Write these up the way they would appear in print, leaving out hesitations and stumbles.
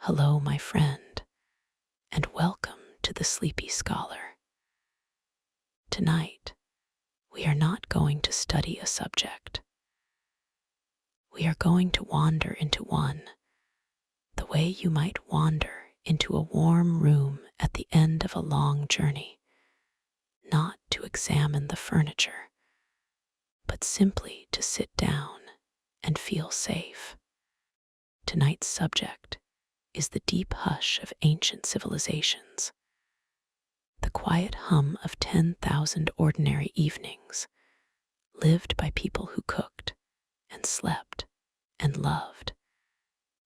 Hello, my friend, and welcome to the Sleepy Scholar. Tonight, we are not going to study a subject. We are going to wander into one, the way you might wander into a warm room at the end of a long journey, not to examine the furniture, but simply to sit down and feel safe. Tonight's subject is the deep hush of ancient civilizations, the quiet hum of 10,000 ordinary evenings lived by people who cooked and slept and loved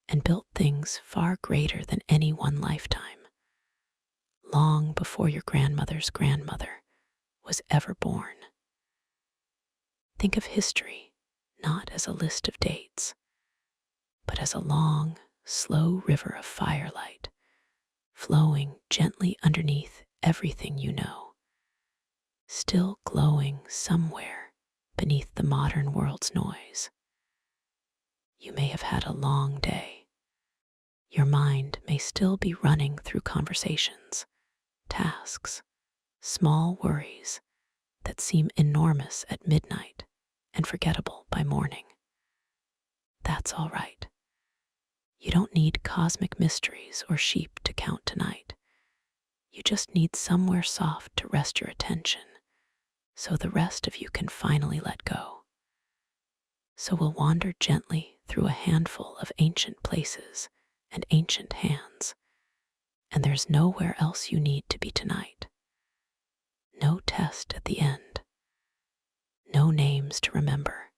and built things far greater than any one lifetime, long before your grandmother's grandmother was ever born. Think of history not as a list of dates, but as a long, slow river of firelight flowing gently underneath everything you know, still glowing somewhere beneath the modern world's noise. You may have had a long day. Your mind may still be running through conversations, tasks, small worries that seem enormous at midnight and forgettable by morning. That's all right. You don't need cosmic mysteries or sheep to count tonight. You just need somewhere soft to rest your attention, so the rest of you can finally let go. So we'll wander gently through a handful of ancient places and ancient hands, and there's nowhere else you need to be tonight. No test at the end. No names to remember.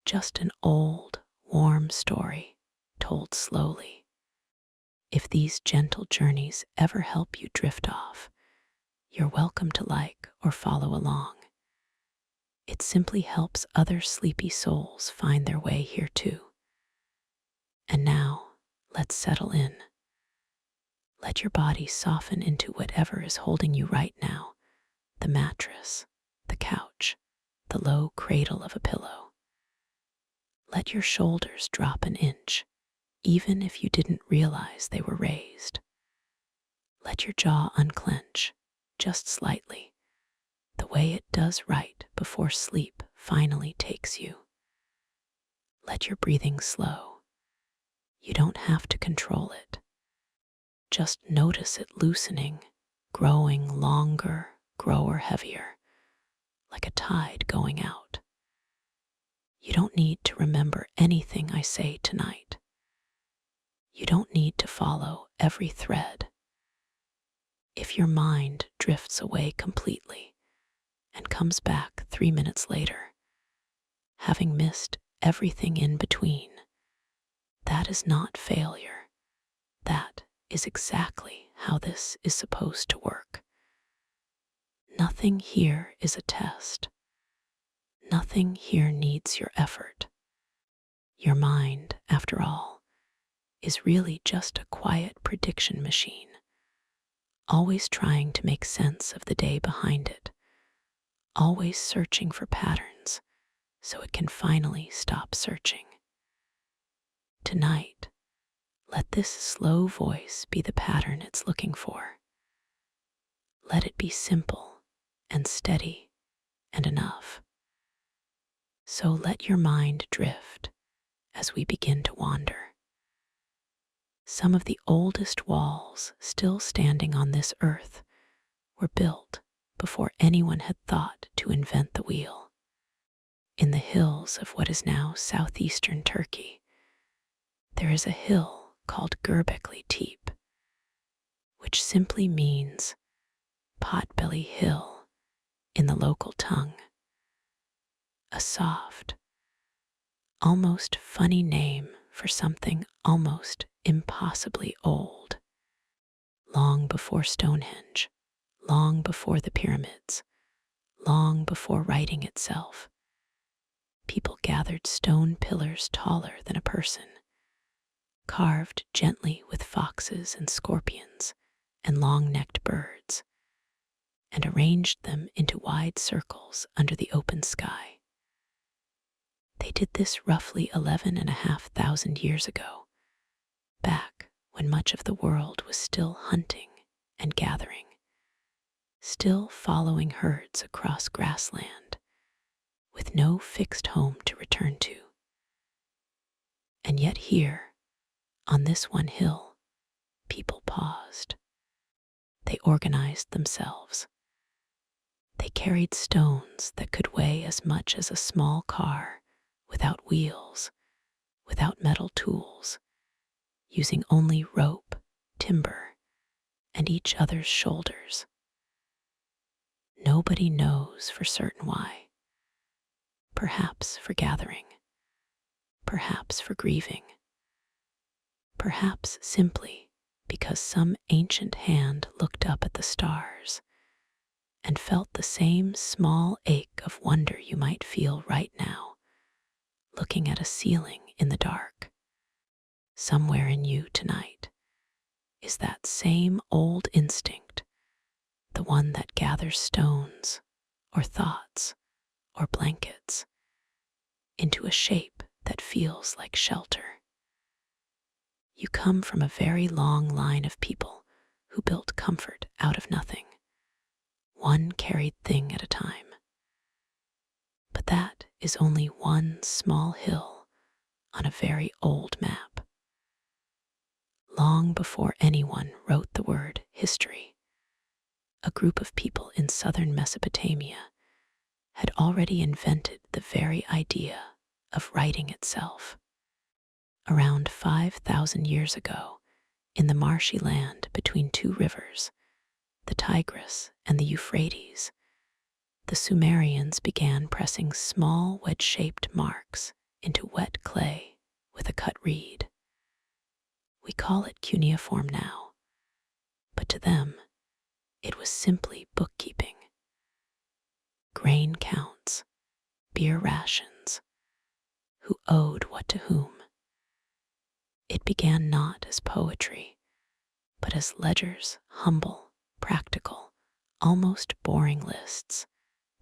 Just an old, warm story told slowly. If these gentle journeys ever help you drift off, you're welcome to like or follow along. It simply helps other sleepy souls find their way here too. And now, let's settle in. Let your body soften into whatever is holding you right now, the mattress, the couch, the low cradle of a pillow. Let your shoulders drop an inch, even if you didn't realize they were raised. Let your jaw unclench, just slightly, the way it does right before sleep finally takes you. Let your breathing slow. You don't have to control it. Just notice it loosening, growing longer, grower heavier, like a tide going out. You don't need to remember anything I say tonight. You don't need to follow every thread. If your mind drifts away completely and comes back 3 minutes later, having missed everything in between, that is not failure. That is exactly how this is supposed to work. Nothing here is a test. Nothing here needs your effort. Your mind, after all, is really just a quiet prediction machine, always trying to make sense of the day behind it, always searching for patterns so it can finally stop searching. Tonight, let this slow voice be the pattern it's looking for. Let it be simple and steady and enough. So let your mind drift as we begin to wander. Some of the oldest walls still standing on this earth were built before anyone had thought to invent the wheel. In the hills of what is now southeastern Turkey, there is a hill called Göbekli Tepe, which simply means Potbelly Hill in the local tongue. A soft, almost funny name for something almost impossibly old. Long before Stonehenge, long before the pyramids, long before writing itself, people gathered stone pillars taller than a person, carved gently with foxes and scorpions and long-necked birds, and arranged them into wide circles under the open sky. They did this roughly 11,500 years ago, back when much of the world was still hunting and gathering, still following herds across grassland, with no fixed home to return to. And yet here, on this one hill, people paused. They organized themselves. They carried stones that could weigh as much as a small car, without wheels, without metal tools, using only rope, timber, and each other's shoulders. Nobody knows for certain why. Perhaps for gathering, perhaps for grieving, perhaps simply because some ancient hand looked up at the stars and felt the same small ache of wonder you might feel right now, looking at a ceiling in the dark. Somewhere in you tonight is that same old instinct, the one that gathers stones or thoughts or blankets into a shape that feels like shelter. You come from a very long line of people who built comfort out of nothing, one carried thing at a time. But that is only one small hill on a very old map. Long before anyone wrote the word history, a group of people in southern Mesopotamia had already invented the very idea of writing itself. Around 5,000 years ago, in the marshy land between two rivers, the Tigris and the Euphrates, the Sumerians began pressing small wedge-shaped marks into wet clay with a cut reed. We call it cuneiform now, but to them, it was simply bookkeeping. Grain counts, beer rations, who owed what to whom. It began not as poetry, but as ledgers, humble, practical, almost boring lists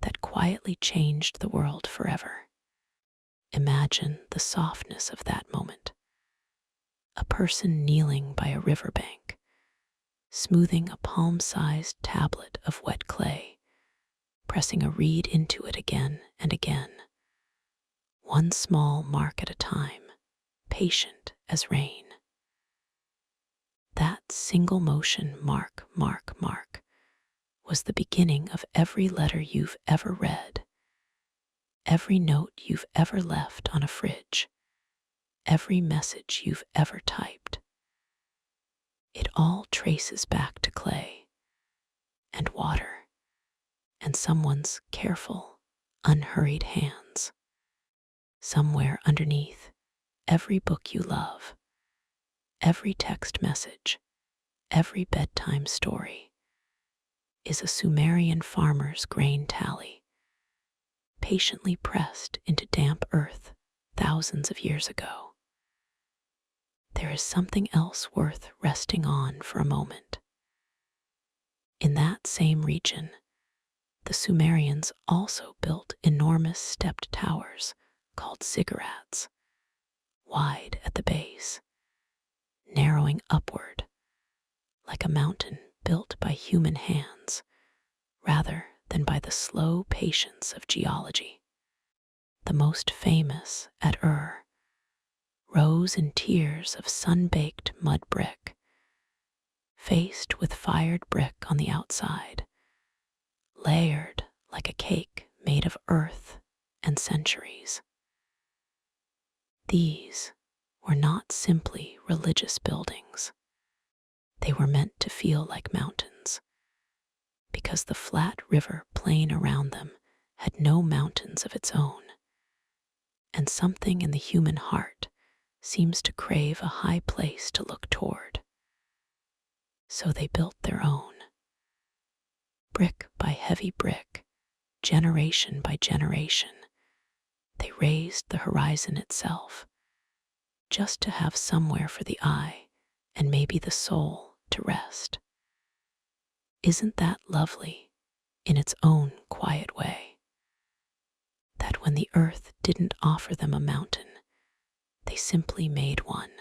that quietly changed the world forever. Imagine the softness of that moment. A person kneeling by a riverbank, smoothing a palm-sized tablet of wet clay, pressing a reed into it again and again, one small mark at a time, patient as rain. That single motion, mark, mark, mark, was the beginning of every letter you've ever read, every note you've ever left on a fridge, every message you've ever typed. It all traces back to clay and water and someone's careful, unhurried hands. Somewhere underneath every book you love, every text message, every bedtime story, is a Sumerian farmer's grain tally, patiently pressed into damp earth thousands of years ago. There is something else worth resting on for a moment. In that same region, the Sumerians also built enormous stepped towers called ziggurats, wide at the base, narrowing upward like a mountain built by human hands rather than by the slow patience of geology. The most famous at rose in tiers of sun-baked mud brick, faced with fired brick on the outside, layered like a cake made of earth and centuries. These were not simply religious buildings. They were meant to feel like mountains, because the flat river plain around them had no mountains of its own, and something in the human heart seems to crave a high place to look toward. So they built their own. Brick by heavy brick, generation by generation, they raised the horizon itself, just to have somewhere for the eye and maybe the soul to rest. Isn't that lovely in its own quiet way? That when the earth didn't offer them a mountain, they simply made one.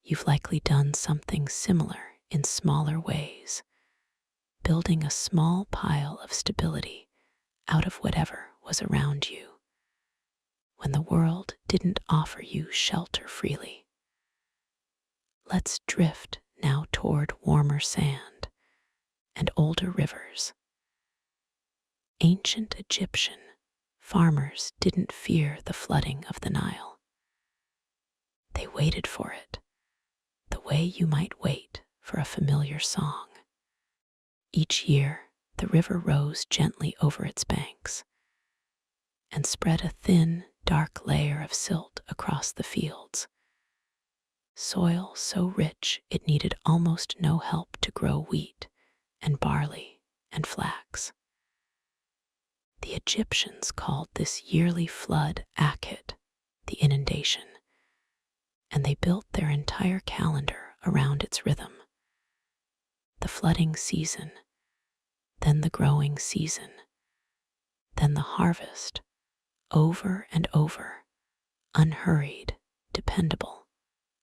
you've likely done something similar in smaller ways, building a small pile of stability out of whatever was around you when the world didn't offer you shelter freely. Let's drift now toward warmer sand and older rivers. Ancient Egyptian farmers didn't fear the flooding of the Nile. They waited for it, the way you might wait for a familiar song. Each year, the river rose gently over its banks and spread a thin, dark layer of silt across the fields, soil so rich it needed almost no help to grow wheat and barley and flax. The Egyptians called this yearly flood Akhet, the inundation, and they built their entire calendar around its rhythm. The flooding season, then the growing season, then the harvest, over and over, unhurried, dependable,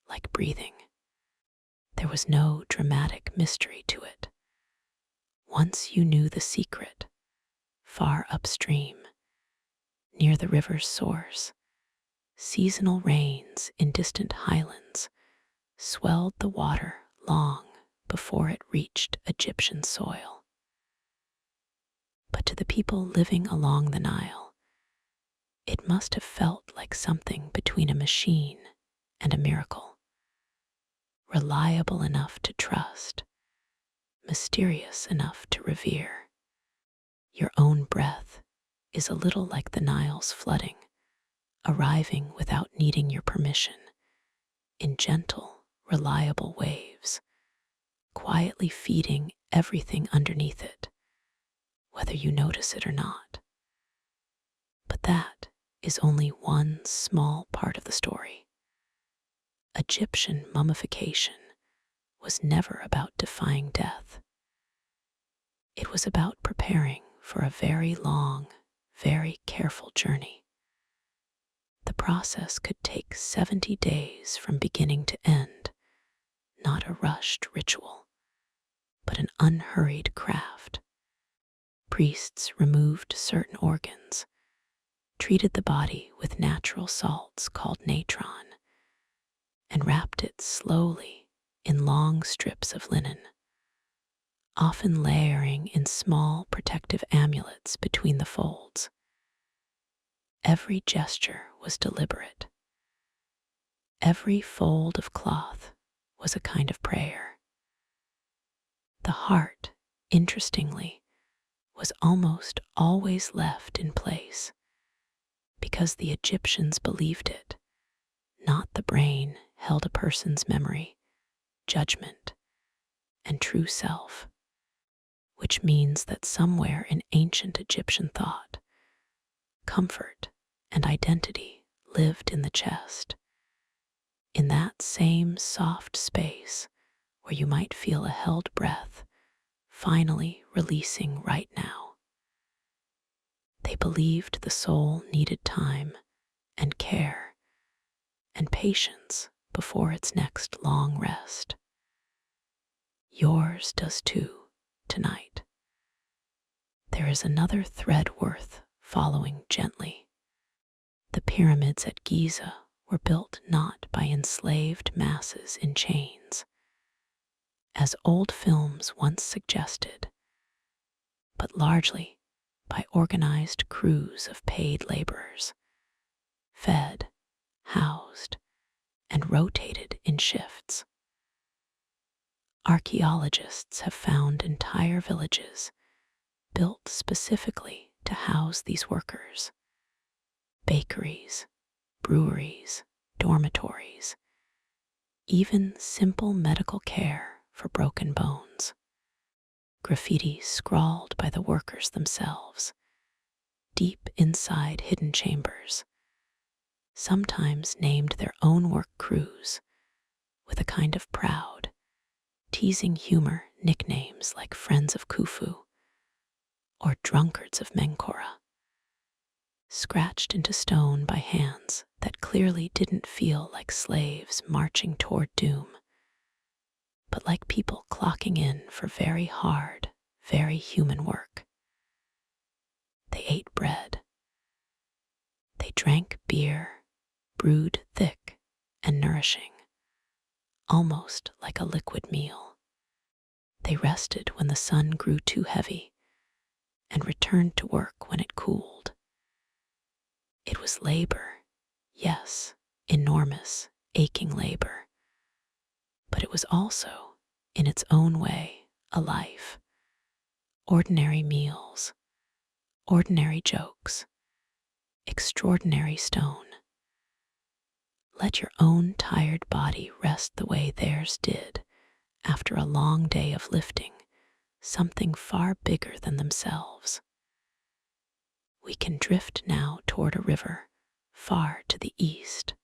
like breathing. There was no dramatic mystery to it. Once you knew the secret, far upstream, near the river's source, seasonal rains in distant highlands swelled the water long before it reached Egyptian soil. But to the people living along the Nile, it must have felt like something between a machine and a miracle, reliable enough to trust, mysterious enough to revere. Your own breath is a little like the Nile's flooding, arriving without needing your permission, in gentle, reliable waves, quietly feeding everything underneath it, whether you notice it or not. But that is only one small part of the story. Egyptian mummification was never about defying death. It was about preparing for a very long, very careful journey. The process could take 70 days from beginning to end, not a rushed ritual, but an unhurried craft. Priests removed certain organs, treated the body with natural salts called natron, and wrapped it slowly in long strips of linen, often layering in small protective amulets between the folds. Every gesture was deliberate. Every fold of cloth was a kind of prayer. The heart, interestingly, was almost always left in place, because the Egyptians believed it, not the brain held a person's memory, judgment, and true self, which means that somewhere in ancient Egyptian thought, comfort and identity lived in the chest, in that same soft space where you might feel a held breath finally releasing right now. They believed the soul needed time and care and patience before its next long rest. Yours does too, tonight. There is another thread worth following gently. The pyramids at Giza were built not by enslaved masses in chains, as old films once suggested, but largely by organized crews of paid laborers, fed, housed, and rotated in shifts. Archaeologists have found entire villages built specifically to house these workers. Bakeries, breweries, dormitories, even simple medical care for broken bones. Graffiti scrawled by the workers themselves, deep inside hidden chambers, sometimes named their own work crews with a kind of proud, teasing humor nicknames like Friends of Khufu or Drunkards of Menkora. scratched into stone by hands that clearly didn't feel like slaves marching toward doom, but like people clocking in for very hard, very human work. They ate bread. They drank beer, brewed thick and nourishing, almost like a liquid meal. They rested when the sun grew too heavy and returned to work when it cooled. It was labor, yes, enormous, aching labor, but it was also, in its own way, a life. Ordinary meals, ordinary jokes, extraordinary stone. Let your own tired body rest the way theirs did after a long day of lifting something far bigger than themselves. We can drift now toward a river far to the east,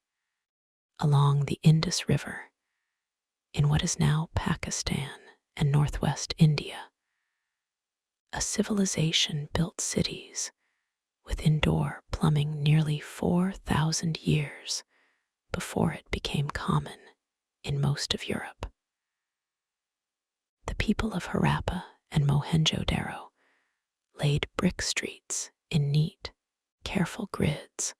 along the Indus River, in what is now Pakistan and northwest India. A civilization built cities with indoor plumbing nearly 4,000 years before it became common in most of Europe. The people of Harappa and Mohenjo-Daro laid brick streets in neat, careful grids,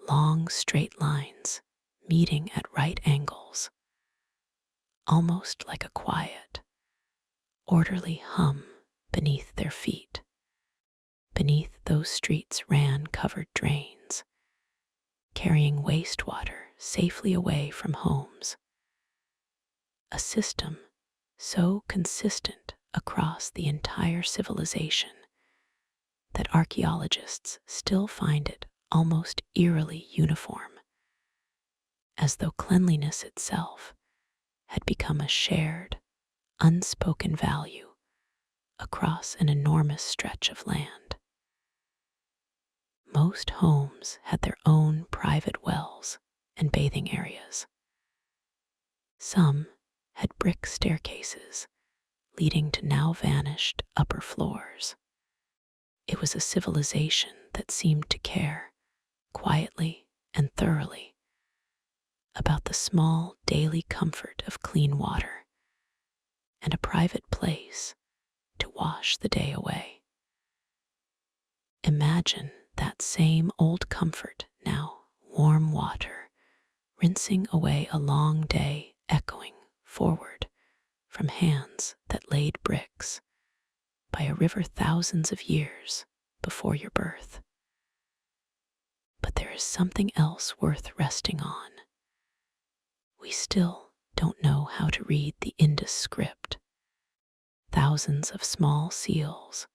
long straight lines meeting at right angles, almost like a quiet, orderly hum beneath their feet. Beneath those streets ran covered drains, carrying wastewater safely away from homes. A system so consistent across the entire civilization that archaeologists still find it almost eerily uniform, as though cleanliness itself had become a shared, unspoken value across an enormous stretch of land. Most homes had their own private wells and bathing areas. Some had brick staircases leading to now vanished upper floors. It was a civilization that seemed to care, quietly and thoroughly, about the small daily comfort of clean water and a private place to wash the day away. Imagine that same old comfort now, warm water, rinsing away a long day, echoing forward from hands that laid bricks by a river thousands of years before your birth. But there is something else worth resting on. We still don't know how to read the Indus script. Thousands of small seals,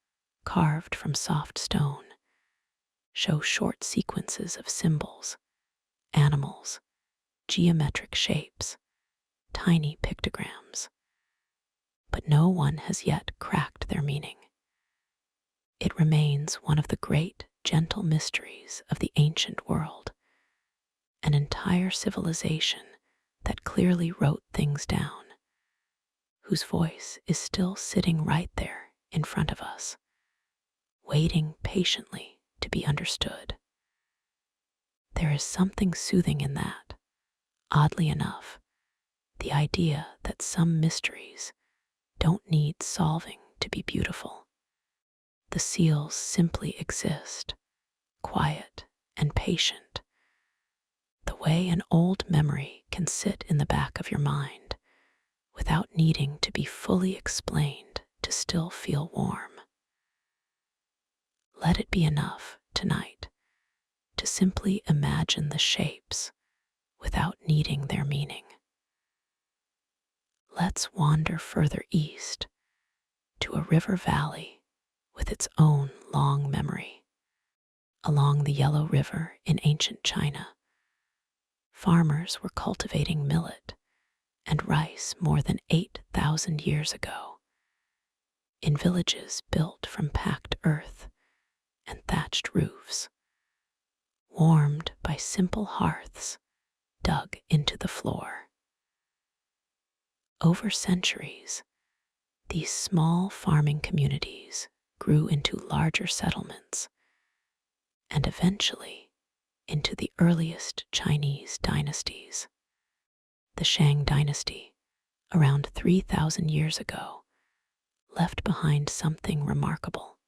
carved from soft stone, show short sequences of symbols, animals, geometric shapes, tiny pictograms. But no one has yet cracked their meaning. It remains one of the great, gentle mysteries of the ancient world, an entire civilization that clearly wrote things down, whose voice is still sitting right there in front of us, waiting patiently to be understood. There is something soothing in that, oddly enough, the idea that some mysteries don't need solving to be beautiful. The seals simply exist, quiet and patient, the way an old memory can sit in the back of your mind without needing to be fully explained to still feel warm. Let it be enough tonight to simply imagine the shapes without needing their meaning. Let's wander further east to a river valley with its own long memory. Along the Yellow River in ancient China, farmers were cultivating millet and rice more than 8,000 years ago, in villages built from packed earth and thatched roofs, warmed by simple hearths dug into the floor. Over centuries, these small farming communities grew into larger settlements, and eventually into the earliest Chinese dynasties. The Shang dynasty, around 3,000 years ago, left behind something remarkable: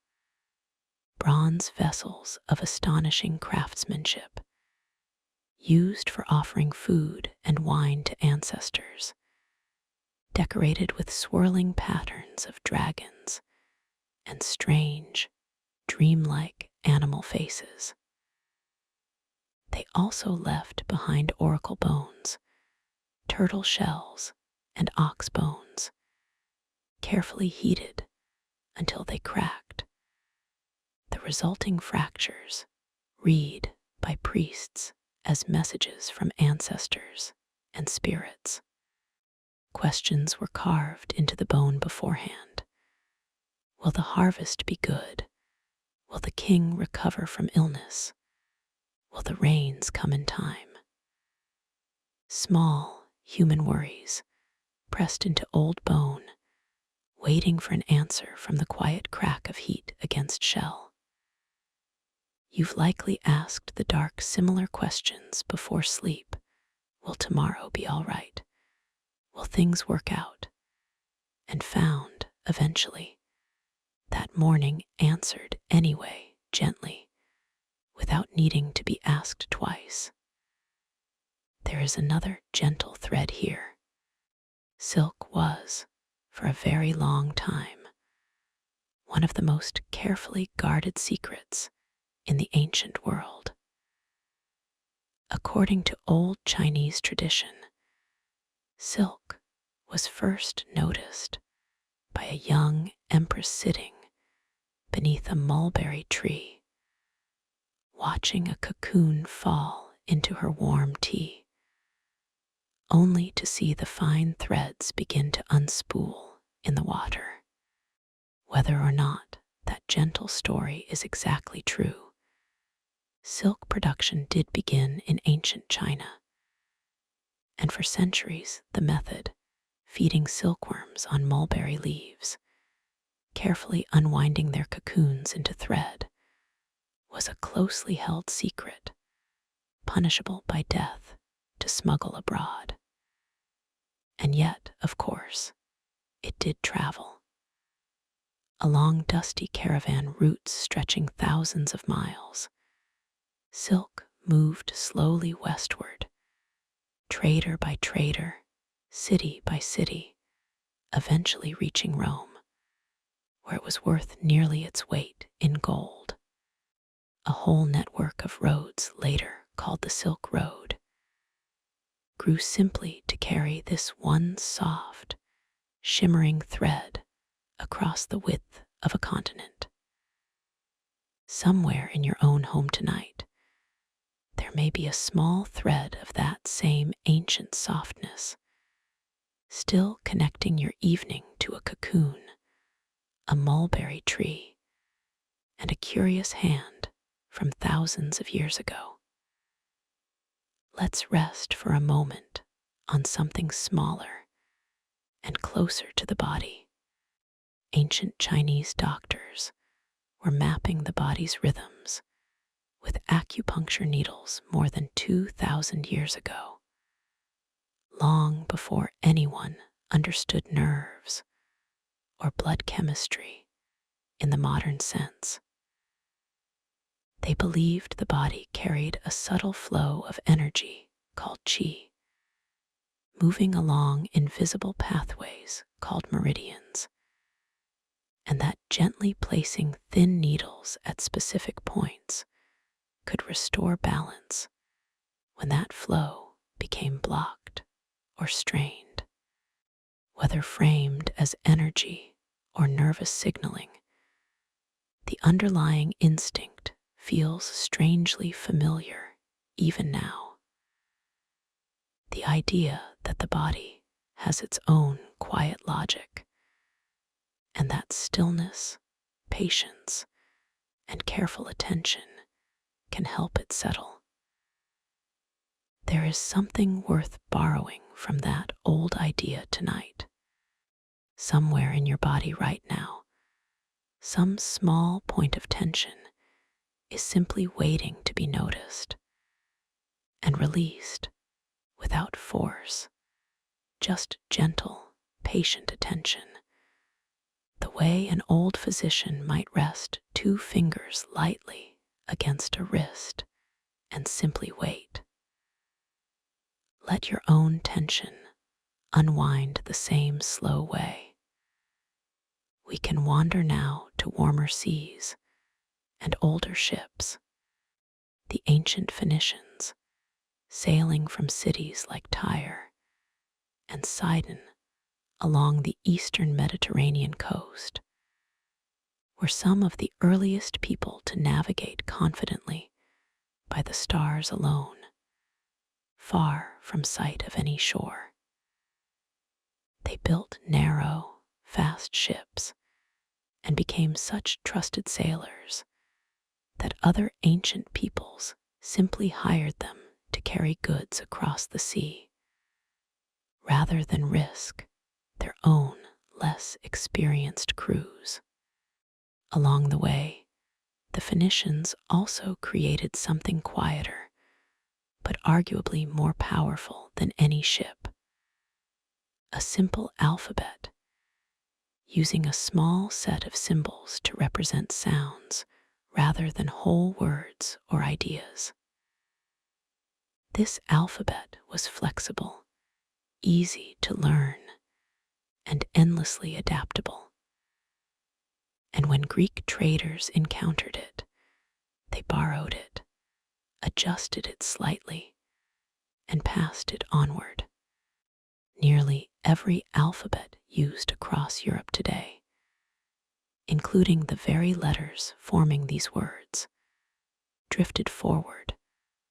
bronze vessels of astonishing craftsmanship, used for offering food and wine to ancestors, decorated with swirling patterns of dragons and strange, dreamlike animal faces. They also left behind oracle bones, turtle shells, and ox bones, carefully heated until they cracked. The resulting fractures, read by priests as messages from ancestors and spirits. Questions were carved into the bone beforehand. Will the harvest be good? Will the king recover from illness? Will the rains come in time? Small human worries pressed into old bone, waiting for an answer from the quiet crack of heat against shell. You've likely asked the dark similar questions before sleep. Will tomorrow be all right? Will things work out? And found, eventually, that morning answered anyway, gently, without needing to be asked twice. There is another gentle thread here. Silk was, for a very long time, one of the most carefully guarded secrets in the ancient world. According to old Chinese tradition, silk was first noticed by a young empress sitting beneath a mulberry tree, watching a cocoon fall into her warm tea, only to see the fine threads begin to unspool in the water. Whether or not that gentle story is exactly true, silk production did begin in ancient China, and for centuries the method, feeding silkworms on mulberry leaves, carefully unwinding their cocoons into thread, was a closely held secret, punishable by death to smuggle abroad. And yet, of course, it did travel. Along dusty caravan routes stretching thousands of miles, silk moved slowly westward, trader by trader, city by city, eventually reaching Rome, where it was worth nearly its weight in gold. A whole network of roads, later called the Silk Road, grew simply to carry this one soft, shimmering thread across the width of a continent. Somewhere in your own home tonight, there may be a small thread of that same ancient softness, still connecting your evening to a cocoon, a mulberry tree, and a curious hand from thousands of years ago. Let's rest for a moment on something smaller and closer to the body. Ancient Chinese doctors were mapping the body's rhythms with acupuncture needles more than 2,000 years ago, long before anyone understood nerves or blood chemistry in the modern sense. They believed the body carried a subtle flow of energy called qi, moving along invisible pathways called meridians, and that gently placing thin needles at specific points could restore balance when that flow became blocked or strained. Whether framed as energy or nervous signaling, the underlying instinct feels strangely familiar even now. The idea that the body has its own quiet logic, and that stillness, patience, and careful attention can help it settle. There is something worth borrowing from that old idea tonight. Somewhere in your body right now, some small point of tension is simply waiting to be noticed and released without force, just gentle, patient attention, the way an old physician might rest 2 fingers lightly against a wrist and simply wait. Let your own tension unwind the same slow way. We can wander now to warmer seas and older ships, the ancient Phoenicians sailing from cities like Tyre and Sidon along the eastern Mediterranean coast were some of the earliest people to navigate confidently by the stars alone, far from sight of any shore. They built narrow, fast ships and became such trusted sailors that other ancient peoples simply hired them to carry goods across the sea, rather than risk their own less experienced crews. Along the way, the Phoenicians also created something quieter, but arguably more powerful than any ship: a simple alphabet, using a small set of symbols to represent sounds rather than whole words or ideas. This alphabet was flexible, easy to learn, and endlessly adaptable. And when Greek traders encountered it, they borrowed it, adjusted it slightly, and passed it onward. Nearly every alphabet used across Europe today, including the very letters forming these words, drifted forward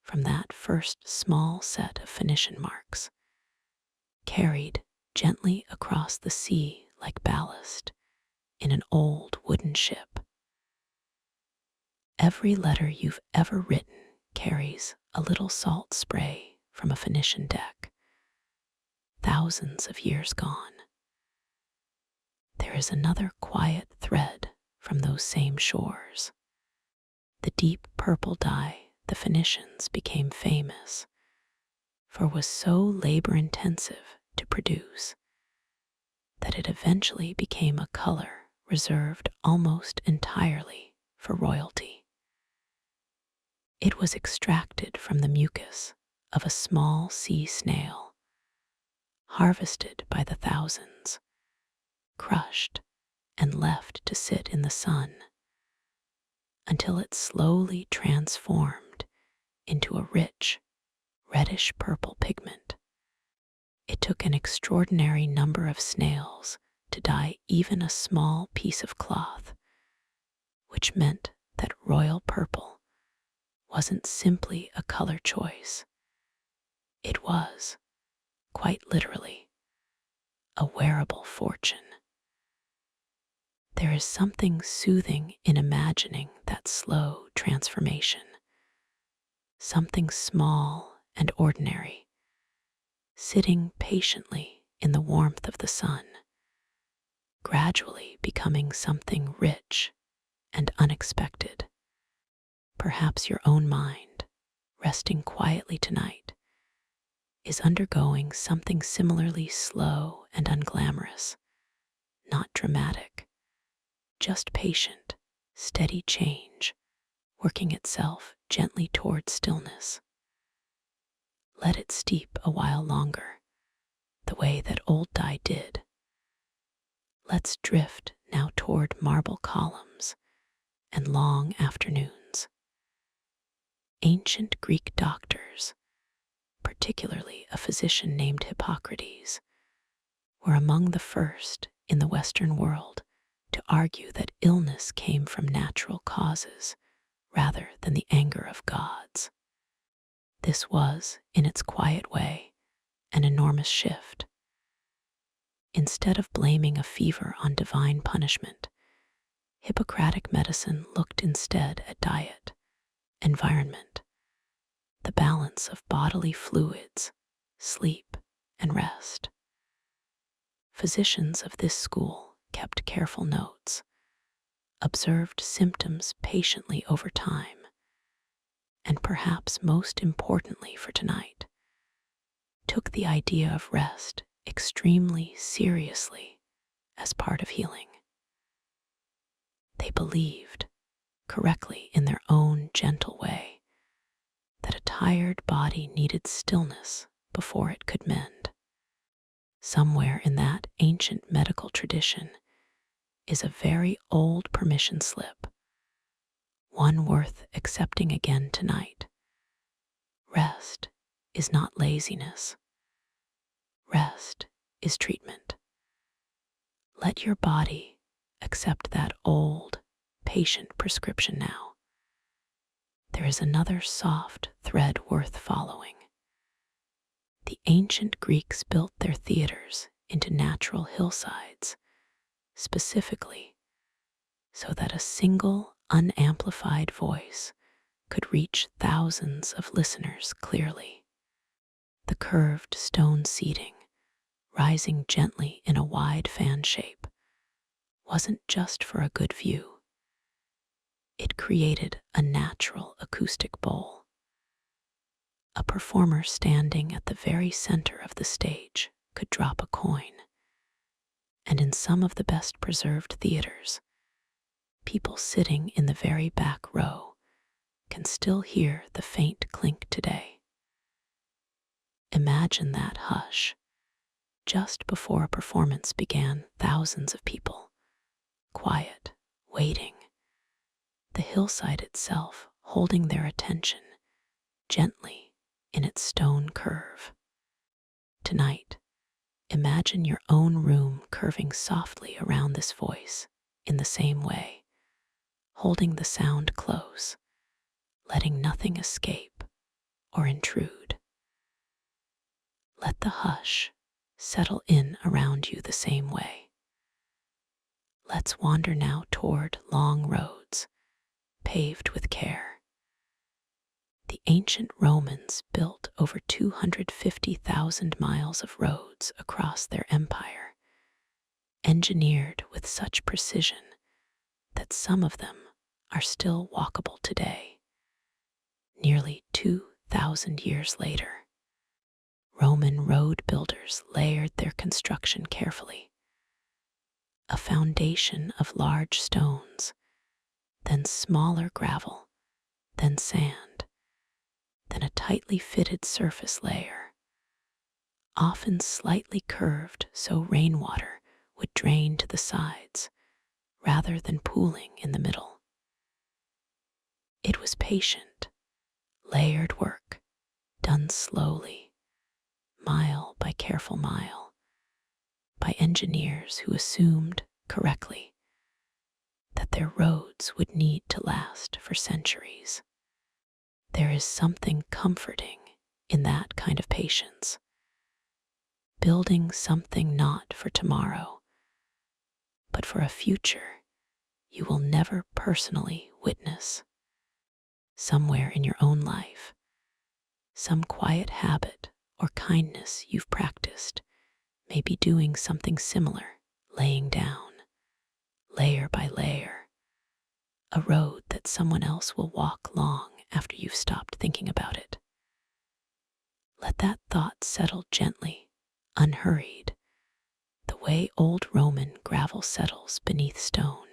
from that first small set of Phoenician marks, carried gently across the sea like ballast in an old wooden ship. Every letter you've ever written carries a little salt spray from a Phoenician deck, thousands of years gone. There is another quiet thread from those same shores. The deep purple dye the Phoenicians became famous for was so labor-intensive to produce that it eventually became a color reserved almost entirely for royalty. It was extracted from the mucus of a small sea snail, harvested by the thousands, crushed and left to sit in the sun until it slowly transformed into a rich, reddish-purple pigment. It took an extraordinary number of snails to dye even a small piece of cloth, which meant that royal purple wasn't simply a color choice. It was, quite literally, a wearable fortune. There is something soothing in imagining that slow transformation, something small and ordinary, sitting patiently in the warmth of the sun, gradually becoming something rich and unexpected. Perhaps your own mind, resting quietly tonight, is undergoing something similarly slow and unglamorous, not dramatic, just patient, steady change, working itself gently toward stillness. Let it steep a while longer, the way that old dye did. Let's drift now toward marble columns and long afternoons. Ancient Greek doctors, particularly a physician named Hippocrates, were among the first in the Western world to argue that illness came from natural causes rather than the anger of gods. This was, in its quiet way, an enormous shift. Instead of blaming a fever on divine punishment, Hippocratic medicine looked instead at diet, environment, the balance of bodily fluids, sleep, and rest. Physicians of this school kept careful notes, observed symptoms patiently over time, and perhaps most importantly for tonight, took the idea of rest extremely seriously as part of healing. They believed, correctly in their own gentle way, that a tired body needed stillness before it could mend. Somewhere in that ancient medical tradition is a very old permission slip, one worth accepting again tonight. Rest is not laziness. Rest is treatment. Let your body accept that old, patient prescription now. There is another soft thread worth following. The ancient Greeks built their theaters into natural hillsides, specifically so that a single unamplified voice could reach thousands of listeners clearly. The curved stone seating, rising gently in a wide fan shape, wasn't just for a good view. It created a natural acoustic bowl. A performer standing at the very center of the stage could drop a coin, and in some of the best preserved theaters, people sitting in the very back row can still hear the faint clink today. Imagine that hush. Just before a performance began, thousands of people, quiet, waiting, the hillside itself holding their attention gently in its stone curve. Tonight, imagine your own room curving softly around this voice in the same way, holding the sound close, letting nothing escape or intrude. Let the hush settle in around you the same way. Let's wander now toward long roads, paved with care. The ancient Romans built over 250,000 miles of roads across their empire, engineered with such precision that some of them are still walkable today. Nearly 2,000 years later, Roman road builders layered their construction carefully. A foundation of large stones, then smaller gravel, then sand, then a tightly fitted surface layer, often slightly curved so rainwater would drain to the sides rather than pooling in the middle. It was patient, layered work, done slowly, mile by careful mile, by engineers who assumed, correctly, that their roads would need to last for centuries. There is something comforting in that kind of patience, building something not for tomorrow, but for a future you will never personally witness. Somewhere in your own life, some quiet habit or kindness you've practiced may be doing something similar, laying down, layer by layer, a road that someone else will walk long after you've stopped thinking about it. Let that thought settle gently, unhurried, the way old Roman gravel settles beneath stone.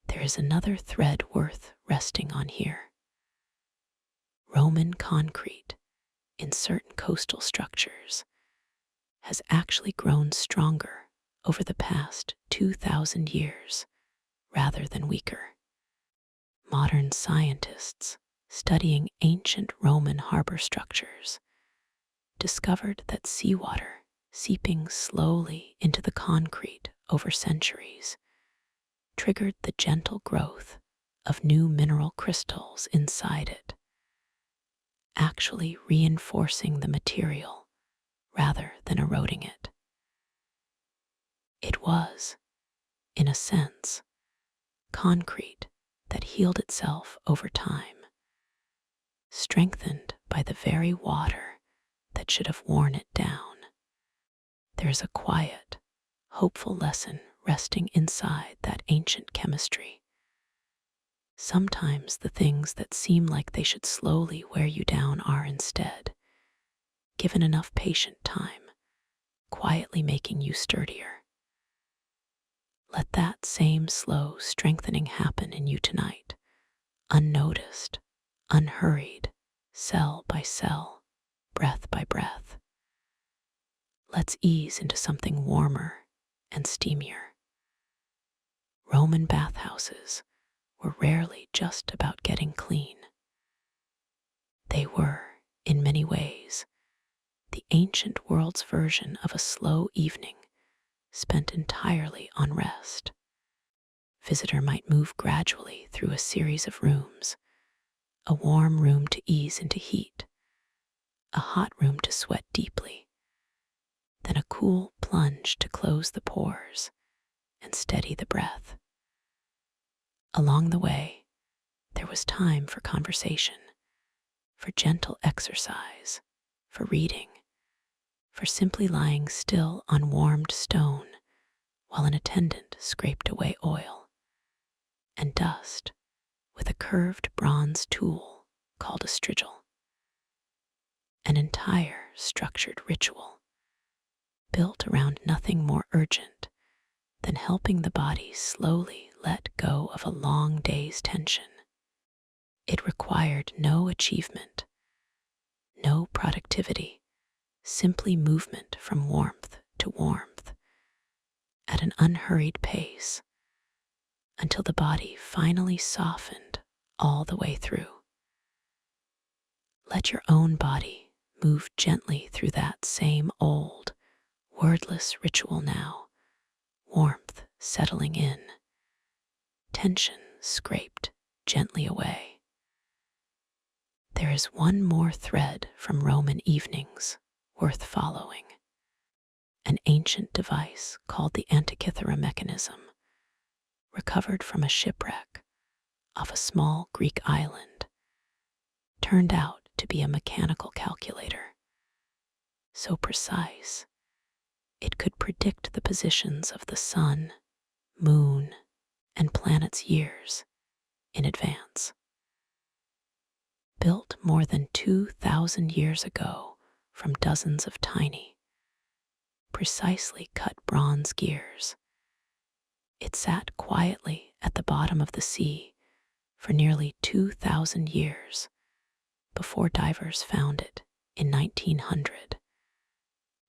There is another thread worth resting on here. Roman concrete in certain coastal structures has actually grown stronger over the past 2,000 years rather than weaker. Modern scientists studying ancient Roman harbor structures discovered that seawater seeping slowly into the concrete over centuries triggered the gentle growth of new mineral crystals inside it, actually reinforcing the material rather than eroding it. It was, in a sense, concrete that healed itself over time, strengthened by the very water that should have worn it down. There's a quiet, hopeful lesson resting inside that ancient chemistry. Sometimes the things that seem like they should slowly wear you down are instead, given enough patient time, quietly making you sturdier. Let that same slow strengthening happen in you tonight, unnoticed, unhurried, cell by cell, breath by breath. Let's ease into something warmer and steamier. Roman bathhouses were rarely just about getting clean. They were, in many ways, the ancient world's version of a slow evening spent entirely on rest. Visitor might move gradually through a series of rooms, a warm room to ease into heat, a hot room to sweat deeply, then a cool plunge to close the pores and steady the breath. Along the way, there was time for conversation, for gentle exercise, for reading, for simply lying still on warmed stone while an attendant scraped away oil and dust with a curved bronze tool called a strigil. An entire structured ritual built around nothing more urgent than helping the body slowly let go of a long day's tension. It required no achievement, no productivity, simply movement from warmth to warmth at an unhurried pace until the body finally softened all the way through. Let your own body move gently through that same old, wordless ritual now, warmth settling in, tension scraped gently away. There is one more thread from Roman evenings worth following. An ancient device called the Antikythera mechanism, recovered from a shipwreck off a small Greek island, turned out to be a mechanical calculator, so precise it could predict the positions of the sun, moon, and planets' years in advance. Built more than 2,000 years ago from dozens of tiny, precisely cut bronze gears, it sat quietly at the bottom of the sea for nearly 2,000 years before divers found it in 1900,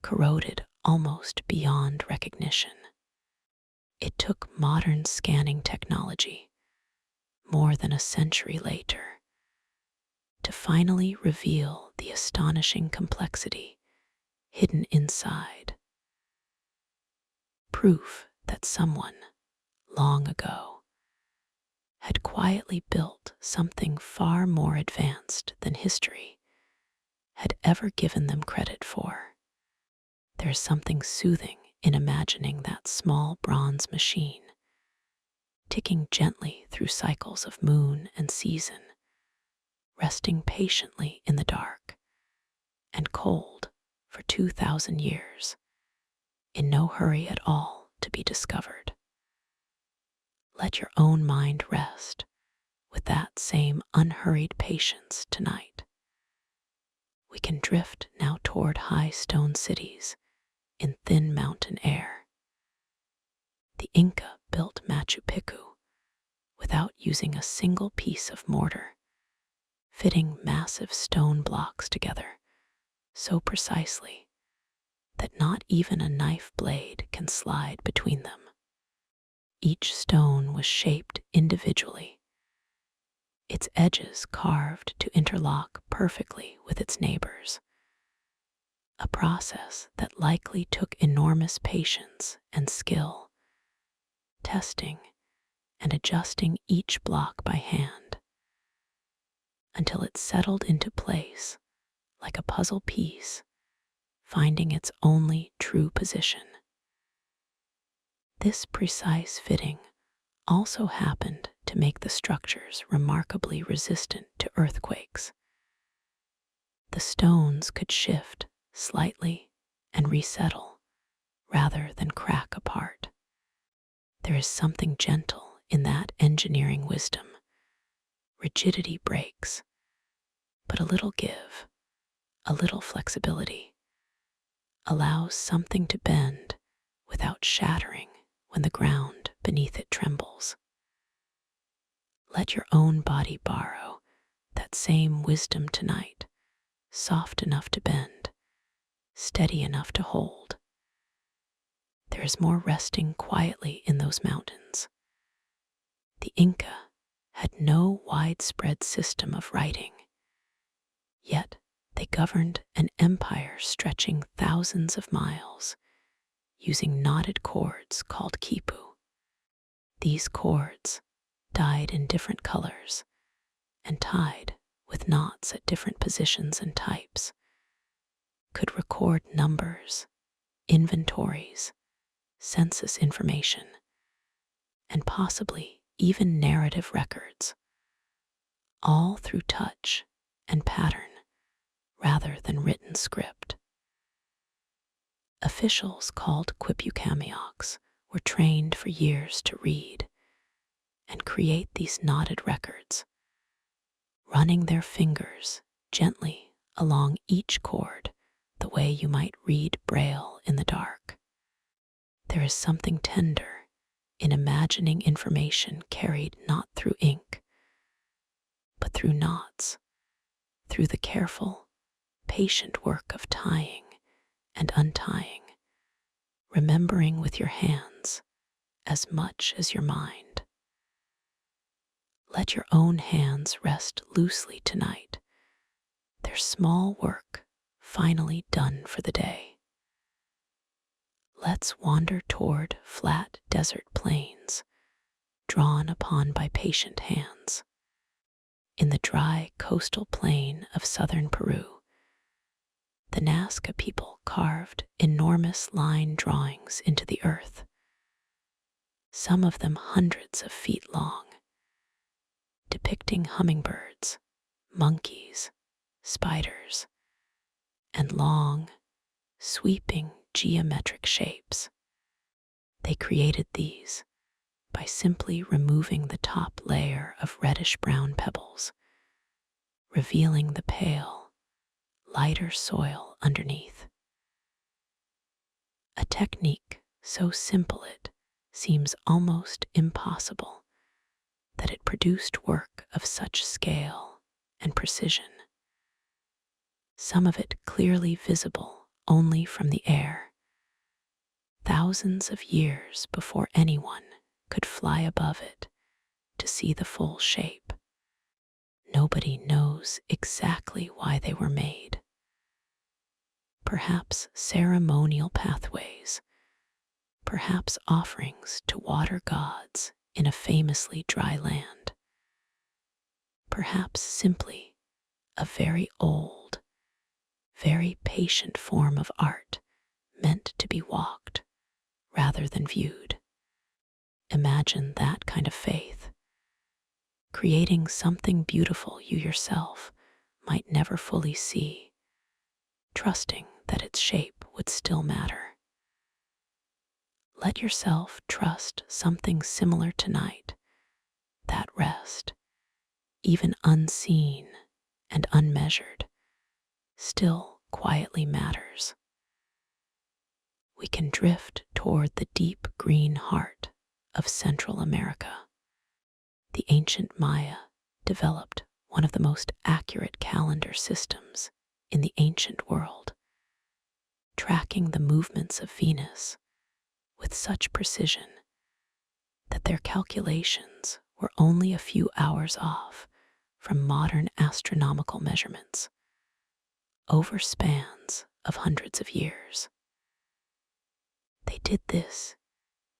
corroded almost beyond recognition. It took modern scanning technology, more than a century later, to finally reveal the astonishing complexity hidden inside. Proof that someone, long ago, had quietly built something far more advanced than history had ever given them credit for. There is something soothing in imagining that small bronze machine, ticking gently through cycles of moon and season, resting patiently in the dark and cold for 2,000 years, in no hurry at all to be discovered. Let your own mind rest with that same unhurried patience tonight. We can drift now toward high stone cities in thin mountain air. The Inca built Machu Picchu without using a single piece of mortar, fitting massive stone blocks together so precisely that not even a knife blade can slide between them. Each stone was shaped individually, its edges carved to interlock perfectly with its neighbors, a process that likely took enormous patience and skill, testing and adjusting each block by hand until it settled into place like a puzzle piece, finding its only true position. This precise fitting also happened to make the structures remarkably resistant to earthquakes. The stones could shift slightly and resettle rather than crack apart. There is something gentle in that engineering wisdom, rigidity breaks, but a little give, a little flexibility allows something to bend without shattering when the ground beneath it trembles. Let your own body borrow that same wisdom tonight, soft enough to bend, steady enough to hold. There is more resting quietly in those mountains. The Inca had no widespread system of writing, yet they governed an empire stretching thousands of miles using knotted cords called quipu. These cords, dyed in different colors and tied with knots at different positions and types, could record numbers, inventories, census information, and possibly even narrative records, all through touch and pattern rather than written script. Officials called quipucamiocs were trained for years to read and create these knotted records, running their fingers gently along each cord the way you might read Braille in the dark. There is something tender in imagining information carried not through ink, but through knots, through the careful, patient work of tying and untying, remembering with your hands as much as your mind. Let your own hands rest loosely tonight, their small work finally done for the day. Let's wander toward flat desert plains, drawn upon by patient hands. In the dry coastal plain of southern Peru, the Nazca people carved enormous line drawings into the earth, some of them hundreds of feet long, depicting hummingbirds, monkeys, spiders, and long, sweeping geometric shapes. They created these by simply removing the top layer of reddish-brown pebbles, revealing the pale, lighter soil underneath. A technique so simple it seems almost impossible that it produced work of such scale and precision, some of it clearly visible only from the air, thousands of years before anyone could fly above it to see the full shape. Nobody knows exactly why they were made. Perhaps ceremonial pathways, perhaps offerings to water gods in a famously dry land, perhaps simply a very old, very patient form of art meant to be walked rather than viewed. Imagine that kind of faith, creating something beautiful you yourself might never fully see, trusting that its shape would still matter. Let yourself trust something similar tonight, that rest, even unseen and unmeasured, still quietly matters. We can drift toward the deep green heart of Central America. The ancient Maya developed one of the most accurate calendar systems in the ancient world, tracking the movements of Venus with such precision that their calculations were only a few hours off from modern astronomical measurements, over spans of hundreds of years. They did this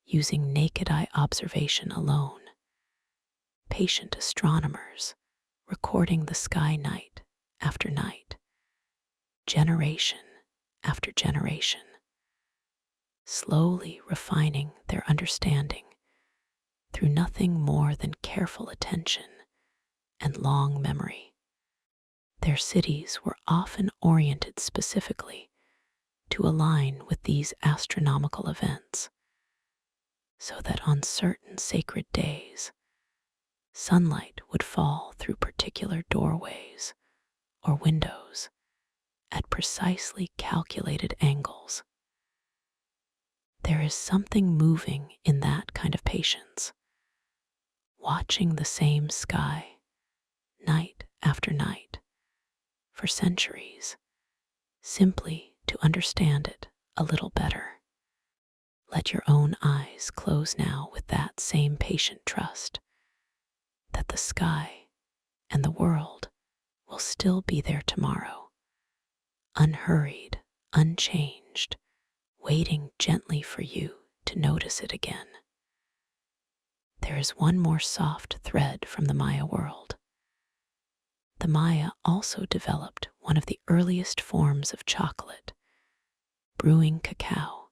using naked eye observation alone, patient astronomers recording the sky night after night, generation after generation, slowly refining their understanding through nothing more than careful attention and long memory. Their cities were often oriented specifically to align with these astronomical events, so that on certain sacred days, Sunlight would fall through particular doorways or windows at precisely calculated angles. There is something moving in that kind of patience, watching the same sky night after night for centuries, simply to understand it a little better. Let your own eyes close now with that same patient trust that the sky and the world will still be there tomorrow, unhurried, unchanged, waiting gently for you to notice it again. There is one more soft thread from the Maya world. The Maya also developed one of the earliest forms of chocolate, brewing cacao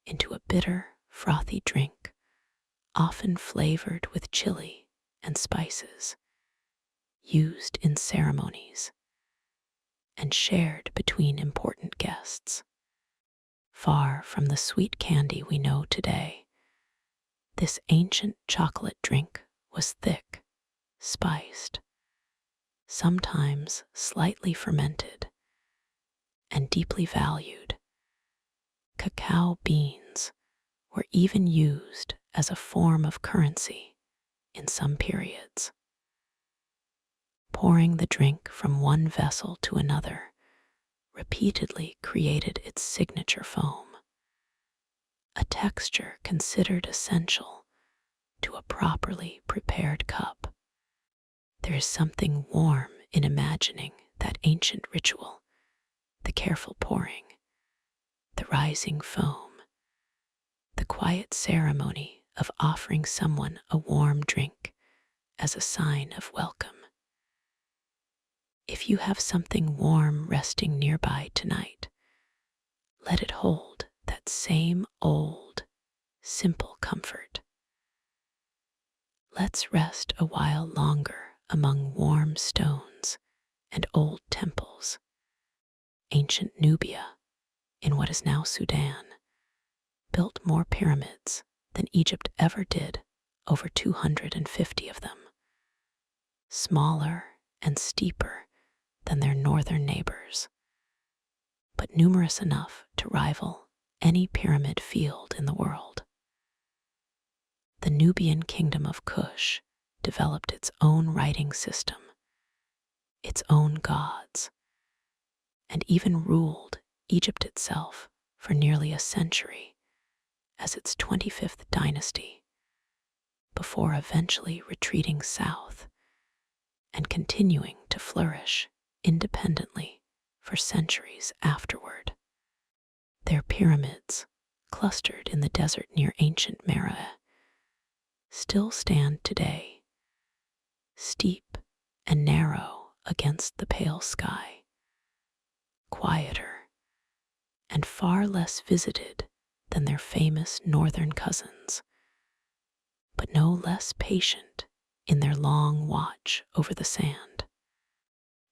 into a bitter, frothy drink, often flavored with chili and spices, used in ceremonies, and shared between important guests. Far from the sweet candy we know today, this ancient chocolate drink was thick, spiced, sometimes slightly fermented, and deeply valued. Cacao beans were even used as a form of currency in some periods. Pouring the drink from one vessel to another repeatedly created its signature foam, a texture considered essential to a properly prepared cup. There is something warm in imagining that ancient ritual, the careful pouring, the rising foam, the quiet ceremony of offering someone a warm drink as a sign of welcome. If you have something warm resting nearby tonight, let it hold that same old, simple comfort. Let's rest a while longer among warm stones and old temples. Ancient Nubia, in what is now Sudan, built more pyramids than Egypt ever did, over 250 of them, smaller and steeper than their northern neighbors, but numerous enough to rival any pyramid field in the world. The Nubian kingdom of Kush developed its own writing system, its own gods, and even ruled Egypt itself for nearly a century as its 25th dynasty, before eventually retreating south and continuing to flourish independently for centuries afterward. Their pyramids, clustered in the desert near ancient Meroe, still stand today, steep and narrow against the pale sky, quieter and far less visited than their famous northern cousins, but no less patient in their long watch over the sand.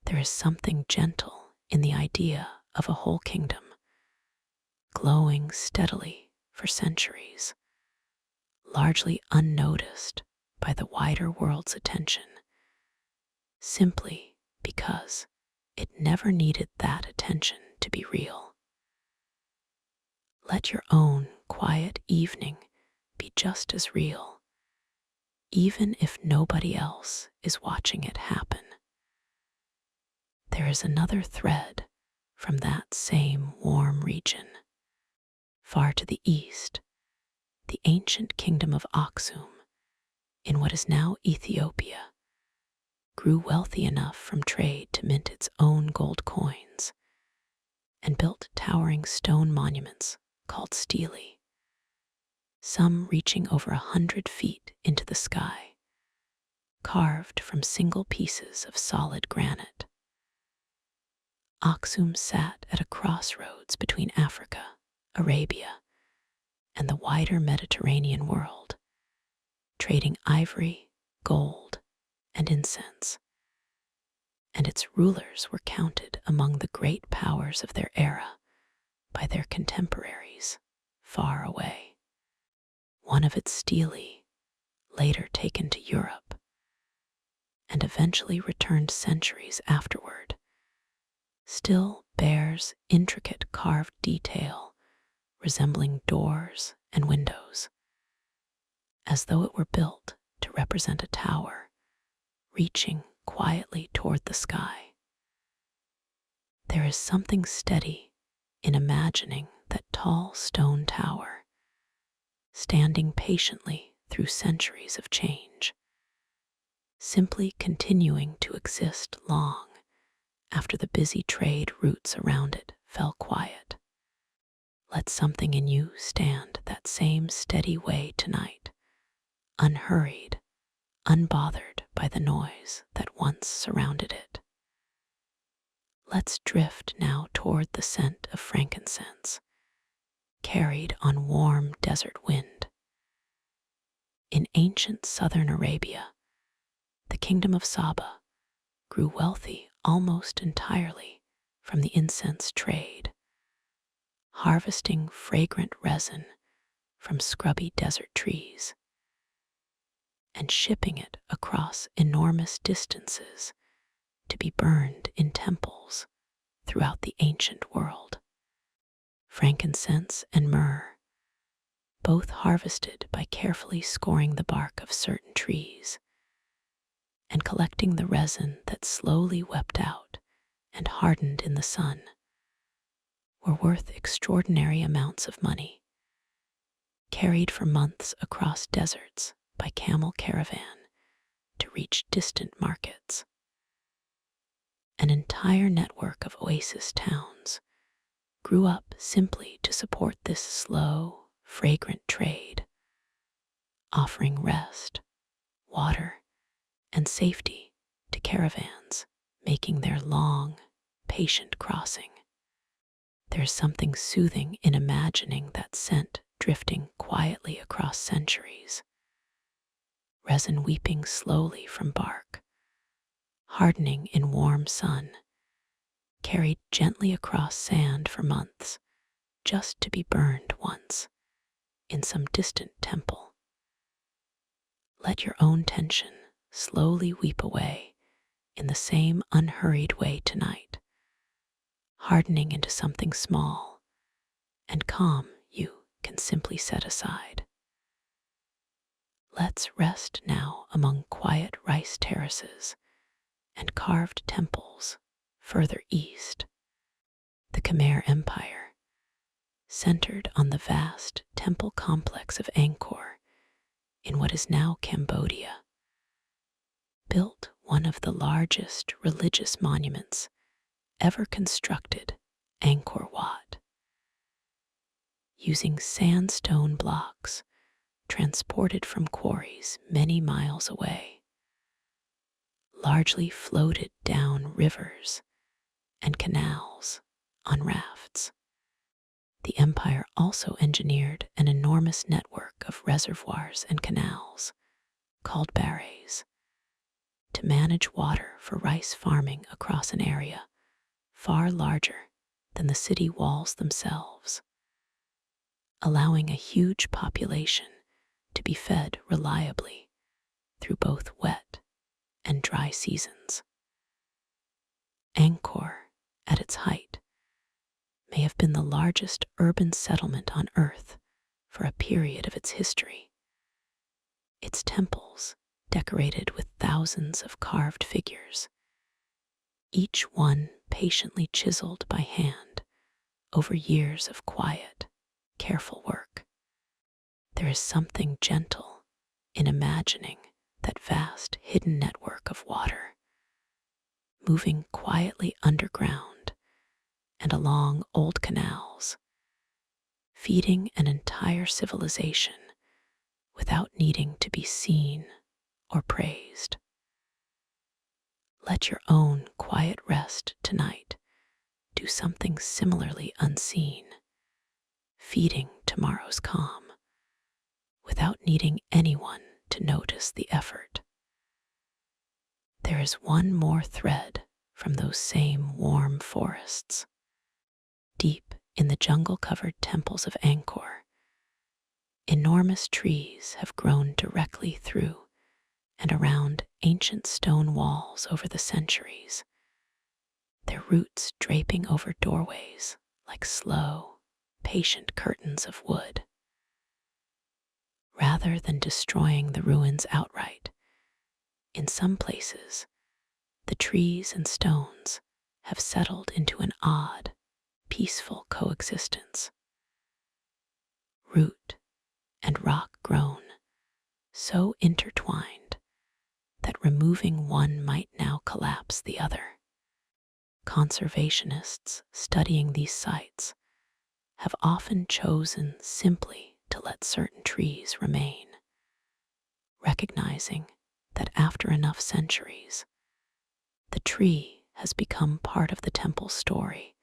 There is something gentle in the idea of a whole kingdom, glowing steadily for centuries, largely unnoticed by the wider world's attention, simply because it never needed that attention to be real. Let your own quiet evening be just as real, even if nobody else is watching it happen. There is another thread from that same warm region. Far to the east, the ancient kingdom of Aksum, in what is now Ethiopia, grew wealthy enough from trade to mint its own gold coins and built towering stone monuments called stelae, some reaching over 100 feet into the sky, carved from single pieces of solid granite. Aksum sat at a crossroads between Africa, Arabia, and the wider Mediterranean world, trading ivory, gold, and incense, and its rulers were counted among the great powers of their era by their contemporaries far away. One of its stelae, later taken to Europe, and eventually returned centuries afterward, still bears intricate carved detail resembling doors and windows, as though it were built to represent a tower reaching quietly toward the sky. There is something steady in imagining that tall stone tower, standing patiently through centuries of change, simply continuing to exist long after the busy trade routes around it fell quiet. Let something in you stand that same steady way tonight, unhurried, unbothered by the noise that once surrounded it. Let's drift now toward the scent of frankincense, carried on warm desert wind. In ancient southern Arabia, the kingdom of Saba grew wealthy almost entirely from the incense trade, harvesting fragrant resin from scrubby desert trees and shipping it across enormous distances to be burned in temples throughout the ancient world. Frankincense and myrrh, both harvested by carefully scoring the bark of certain trees and collecting the resin that slowly wept out and hardened in the sun, were worth extraordinary amounts of money, carried for months across deserts by camel caravan to reach distant markets. An entire network of oasis towns grew up simply to support this slow, fragrant trade, offering rest, water, and safety to caravans making their long, patient crossing. There's something soothing in imagining that scent drifting quietly across centuries, resin weeping slowly from bark, hardening in warm sun, carried gently across sand for months, just to be burned once in some distant temple. Let your own tension slowly weep away in the same unhurried way tonight, hardening into something small and calm you can simply set aside. Let's rest now among quiet rice terraces and carved temples further east. The Khmer Empire, centered on the vast temple complex of Angkor in what is now Cambodia, built one of the largest religious monuments ever constructed, Angkor Wat. Using sandstone blocks transported from quarries many miles away, largely floated down rivers and canals on rafts. The empire also engineered an enormous network of reservoirs and canals, called barrays, to manage water for rice farming across an area far larger than the city walls themselves, allowing a huge population to be fed reliably through both wet and dry seasons. Angkor, at its height, may have been the largest urban settlement on Earth for a period of its history. Its temples, decorated with thousands of carved figures, each one patiently chiseled by hand over years of quiet, careful work. There is something gentle in imagining that vast hidden network of water, moving quietly underground and along old canals, feeding an entire civilization without needing to be seen or praised. Let your own quiet rest tonight do something similarly unseen, feeding tomorrow's calm without needing anyone to notice the effort. There is one more thread from those same warm forests. Deep in the jungle-covered temples of Angkor, enormous trees have grown directly through and around ancient stone walls over the centuries, their roots draping over doorways like slow, patient curtains of wood. Rather than destroying the ruins outright, in some places, the trees and stones have settled into an odd, peaceful coexistence. Root and rock grown, so intertwined that removing one might now collapse the other. Conservationists studying these sites have often chosen simply to let certain trees remain, recognizing that after enough centuries, the tree has become part of the temple's story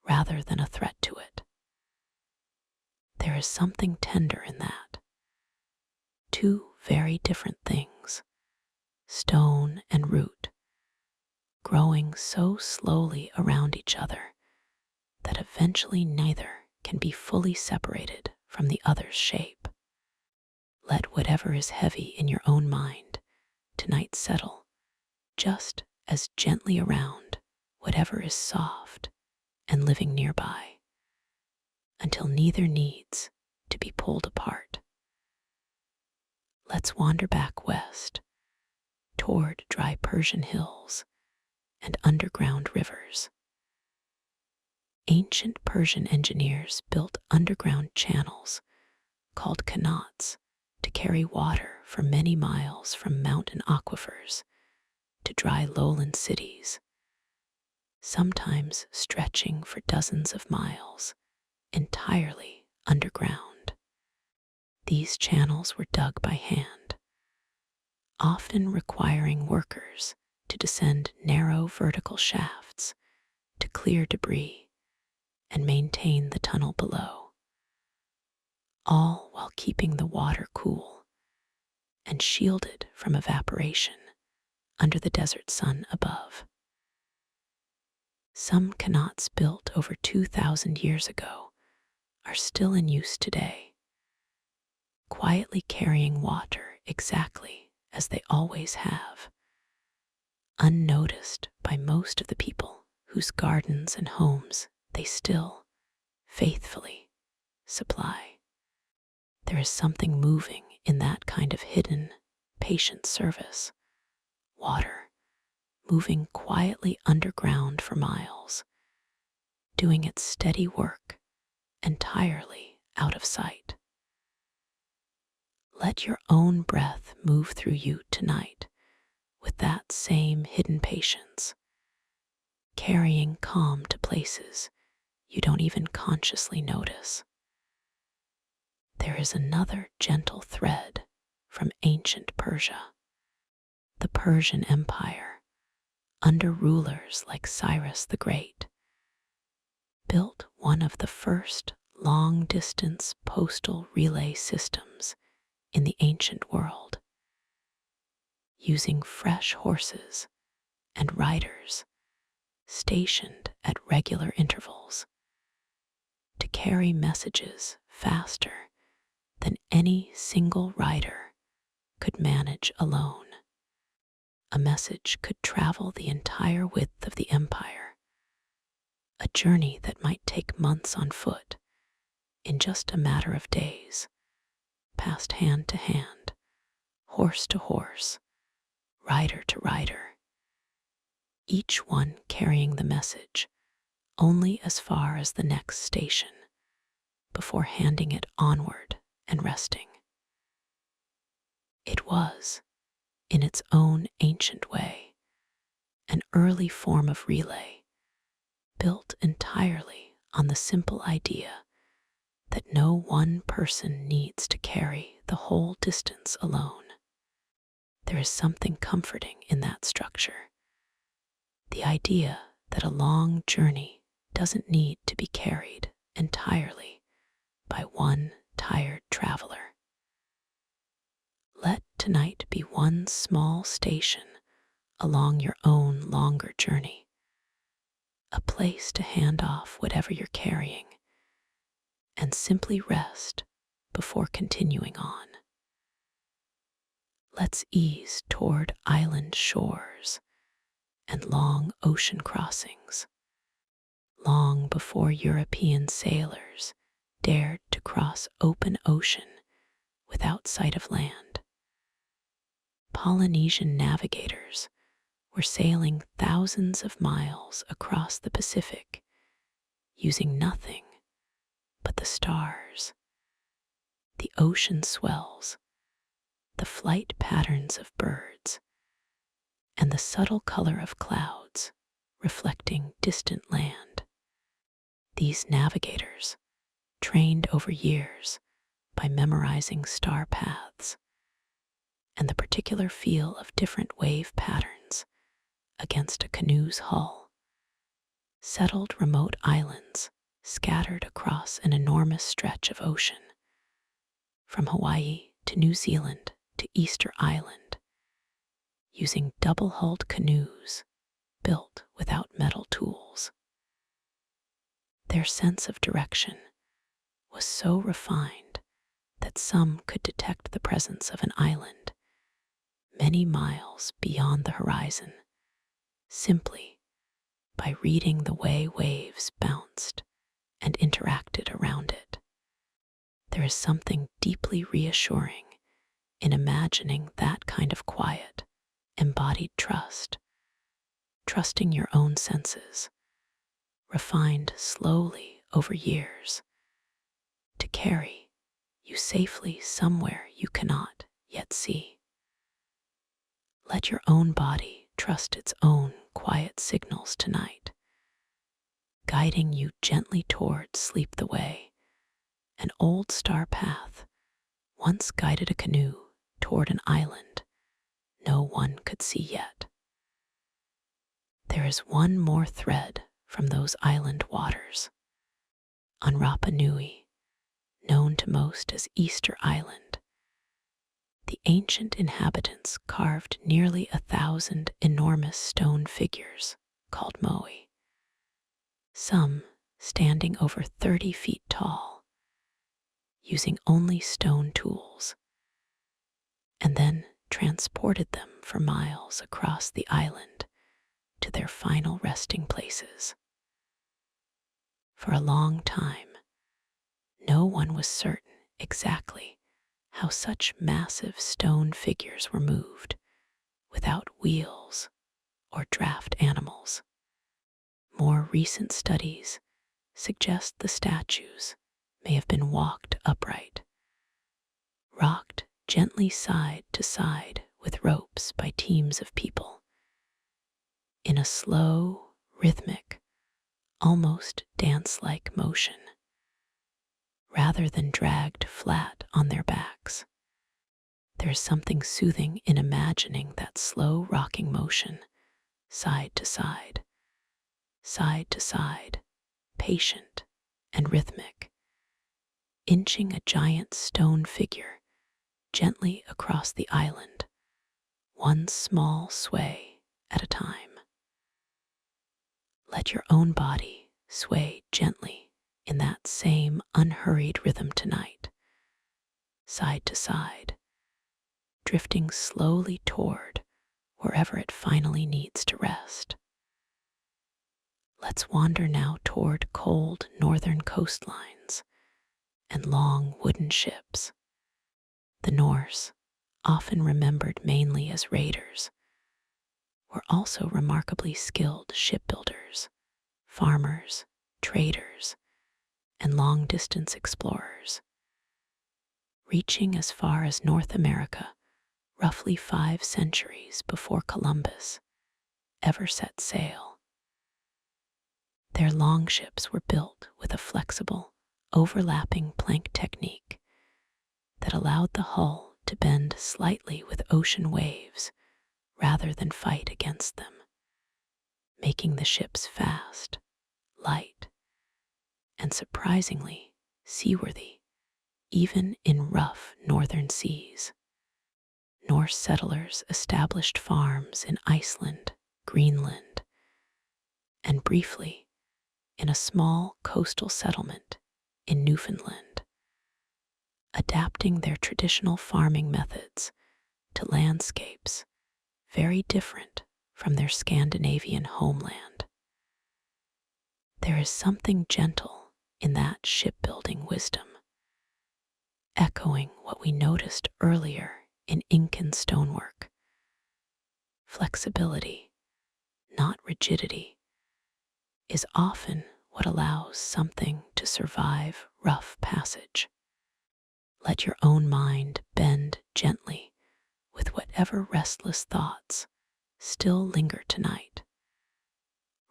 rather than a threat to it. There is something tender in that. Two very different things, stone and root, growing so slowly around each other that eventually neither can be fully separated from the other's shape. Let whatever is heavy in your own mind tonight settle just as gently around whatever is soft and living nearby, until neither needs to be pulled apart. Let's wander back west, toward dry Persian hills and underground rivers. Ancient Persian engineers built underground channels called qanats to carry water for many miles from mountain aquifers to dry lowland cities, sometimes stretching for dozens of miles, entirely underground. These channels were dug by hand, often requiring workers to descend narrow vertical shafts to clear debris and maintain the tunnel below, all while keeping the water cool and shielded from evaporation under the desert sun above. Some qanats built over 2,000 years ago are still in use today, quietly carrying water exactly as they always have, unnoticed by most of the people whose gardens and homes they still faithfully supply. There is something moving in that kind of hidden, patient service. Water moving quietly underground for miles, doing its steady work entirely out of sight. Let your own breath move through you tonight with that same hidden patience, carrying calm to places you don't even consciously notice. There is another gentle thread from ancient Persia. The Persian Empire, under rulers like Cyrus the Great, built one of the first long-distance postal relay systems in the ancient world, using fresh horses and riders stationed at regular intervals to carry messages faster than any single rider could manage alone. A message could travel the entire width of the empire, a journey that might take months on foot in just a matter of days, passed hand to hand, horse to horse, rider to rider, each one carrying the message only as far as the next station before handing it onward and resting. It was, in its own ancient way, an early form of relay, built entirely on the simple idea that no one person needs to carry the whole distance alone. There is something comforting in that structure, the idea that a long journey doesn't need to be carried entirely by one tired traveler. Let tonight be one small station along your own longer journey, a place to hand off whatever you're carrying and simply rest before continuing on. let's ease toward island shores and long ocean crossings, long before European sailors dared to cross open ocean without sight of land. Polynesian navigators were sailing thousands of miles across the Pacific using nothing but the stars, the ocean swells, the flight patterns of birds, and the subtle color of clouds reflecting distant land. These navigators, trained over years by memorizing star paths and the particular feel of different wave patterns against a canoe's hull, settled remote islands scattered across an enormous stretch of ocean, from Hawaii to New Zealand to Easter Island, using double-hulled canoes built without metal tools. Their sense of direction was so refined that some could detect the presence of an island many miles beyond the horizon simply by reading the way waves bounced and interacted around it. There is something deeply reassuring in imagining that kind of quiet, embodied trust, trusting your own senses, refined slowly over years, to carry you safely somewhere you cannot yet see. Let your own body trust its own quiet signals tonight, guiding you gently toward sleep. The way an old star path once guided a canoe toward an island no one could see yet. There is one more thread from those island waters. On Rapa Nui, known to most as Easter Island, the ancient inhabitants carved nearly 1,000 enormous stone figures called moai, some standing over 30 feet tall, using only stone tools, and then transported them for miles across the island to their final resting places. For a long time, no one was certain exactly how such massive stone figures were moved without wheels or draft animals. More recent studies suggest the statues may have been walked upright, rocked gently side to side with ropes by teams of people, in a slow, rhythmic, almost dance-like motion, rather than dragged flat on their backs. There is something soothing in imagining that slow rocking motion, side to side, patient and rhythmic, inching a giant stone figure gently across the island, one small sway at a time. Let your own body sway gently in that same unhurried rhythm tonight, side to side, drifting slowly toward wherever it finally needs to rest. Let's wander now toward cold northern coastlines and long wooden ships. The Norse, often remembered mainly as raiders, were also remarkably skilled shipbuilders, farmers, traders, and long-distance explorers, reaching as far as North America roughly 5 centuries before Columbus ever set sail. Their longships were built with a flexible, overlapping plank technique that allowed the hull to bend slightly with ocean waves rather than fight against them, making the ships fast, light, and surprisingly seaworthy, even in rough northern seas. Norse settlers established farms in Iceland, Greenland, and briefly in a small coastal settlement in Newfoundland, adapting their traditional farming methods to landscapes very different from their Scandinavian homeland. There is something gentle in that shipbuilding wisdom, echoing what we noticed earlier in Incan stonework. Flexibility, not rigidity, is often what allows something to survive rough passage. Let your own mind bend gently with whatever restless thoughts still linger tonight.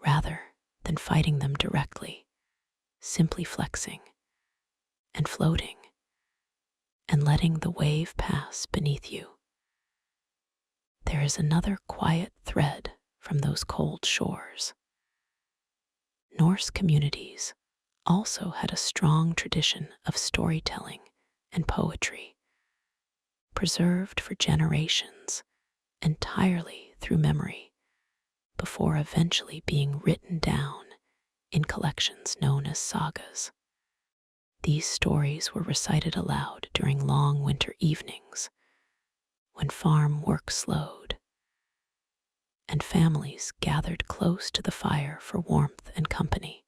Rather than fighting them directly, simply flexing and floating and letting the wave pass beneath you. There is another quiet thread from those cold shores. Norse communities also had a strong tradition of storytelling and poetry, preserved for generations entirely through memory, before eventually being written down in collections known as sagas. These stories were recited aloud during long winter evenings, when farm work slowed, and families gathered close to the fire for warmth and company,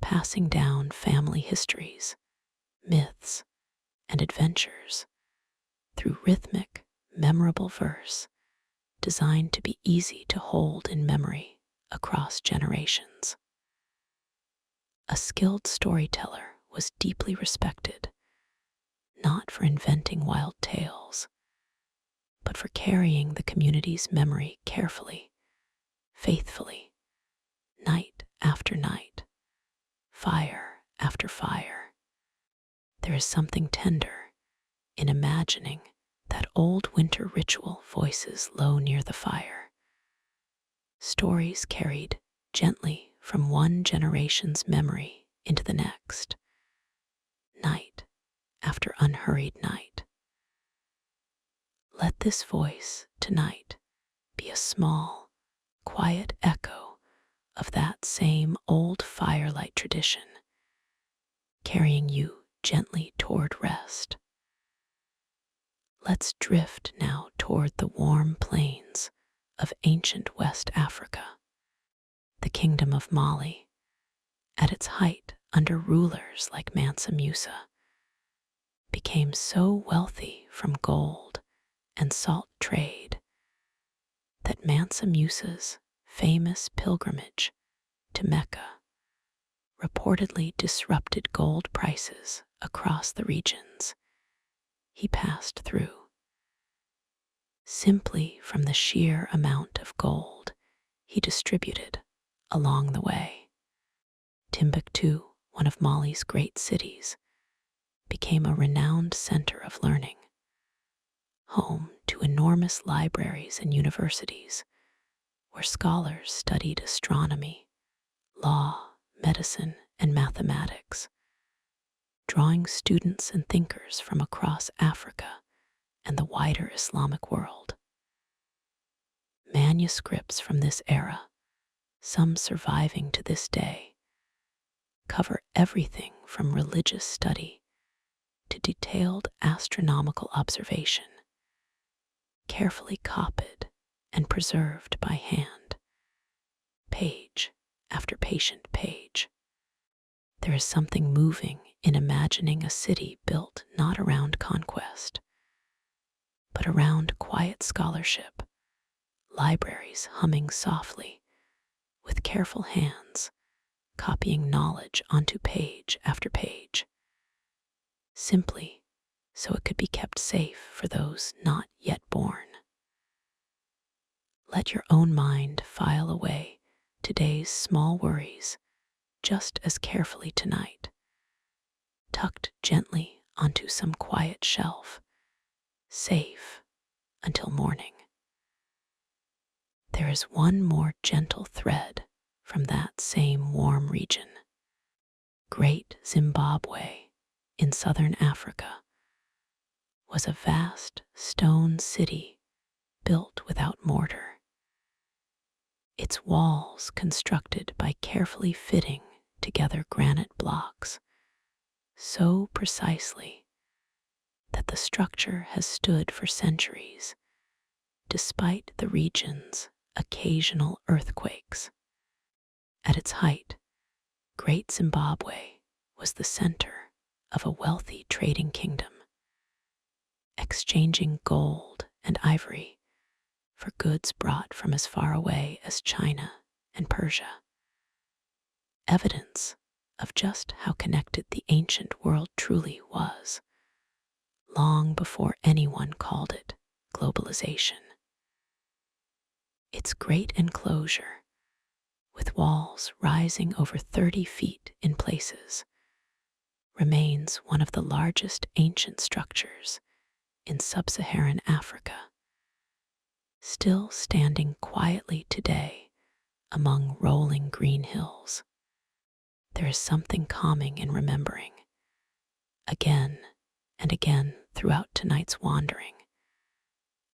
passing down family histories, myths, and adventures through rhythmic, memorable verse designed to be easy to hold in memory across generations. A skilled storyteller was deeply respected, not for inventing wild tales, but for carrying the community's memory carefully, faithfully, night after night, fire after fire. There is something tender in imagining that old winter ritual voices low near the fire. Stories carried gently from one generation's memory into the next, night after unhurried night. Let this voice tonight be a small, quiet echo of that same old firelight tradition, carrying you gently toward rest. Let's drift now toward the warm plains of ancient West Africa. The kingdom of Mali, at its height under rulers like Mansa Musa, became so wealthy from gold and salt trade that Mansa Musa's famous pilgrimage to Mecca reportedly disrupted gold prices across the regions he passed through. Simply from the sheer amount of gold he distributed along the way. Timbuktu, one of Mali's great cities, became a renowned center of learning, home to enormous libraries and universities where scholars studied astronomy, law, medicine, and mathematics, drawing students and thinkers from across Africa and the wider Islamic world. Manuscripts from this era, some surviving to this day, cover everything from religious study to detailed astronomical observation, carefully copied and preserved by hand, page after patient page. There is something moving in imagining a city built not around conquest, but around quiet scholarship, libraries humming softly, with careful hands copying knowledge onto page after page, simply so it could be kept safe for those not yet born. Let your own mind file away today's small worries just as carefully tonight, tucked gently onto some quiet shelf, safe until morning. There is one more gentle thread from that same warm region. Great Zimbabwe in southern Africa was a vast stone city built without mortar, its walls constructed by carefully fitting together granite blocks so precisely that the the structure has stood for centuries, despite the region's occasional earthquakes. At its height, Great Zimbabwe was the center of a wealthy trading kingdom, exchanging gold and ivory for goods brought from as far away as China and Persia. Evidence of just how connected the ancient world truly was, long before anyone called it globalization. Its great enclosure, with walls rising over 30 feet in places, remains one of the largest ancient structures in sub-Saharan Africa, still standing quietly today among rolling green hills. There is something calming in remembering, again and again throughout tonight's wandering,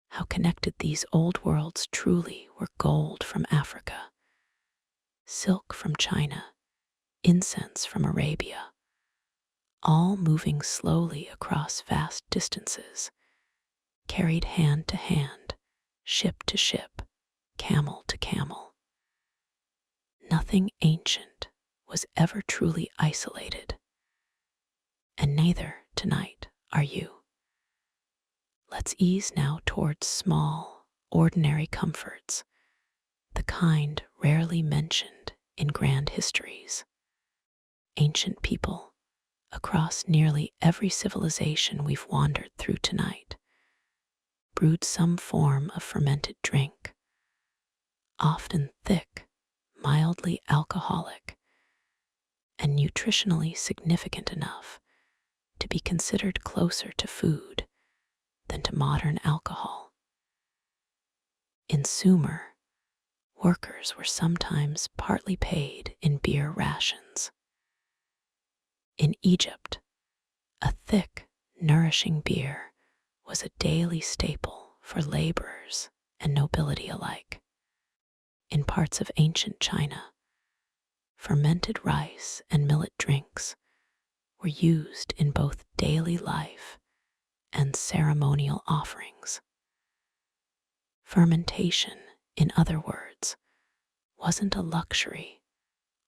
how connected these old worlds truly were: gold from Africa, silk from China, incense from Arabia, all moving slowly across vast distances, carried hand to hand, ship to ship, camel to camel. Nothing ancient was ever truly isolated, and neither tonight are you. Let's ease now towards small, ordinary comforts, the kind rarely mentioned in grand histories. Ancient people, across nearly every civilization we've wandered through tonight, brewed some form of fermented drink, often thick, mildly alcoholic, and nutritionally significant enough to be considered closer to food than to modern alcohol. In Sumer, workers were sometimes partly paid in beer rations. In Egypt, a thick, nourishing beer was a daily staple for laborers and nobility alike. In parts of ancient China, fermented rice and millet drinks were used in both daily life and ceremonial offerings. Fermentation, in other words, wasn't a luxury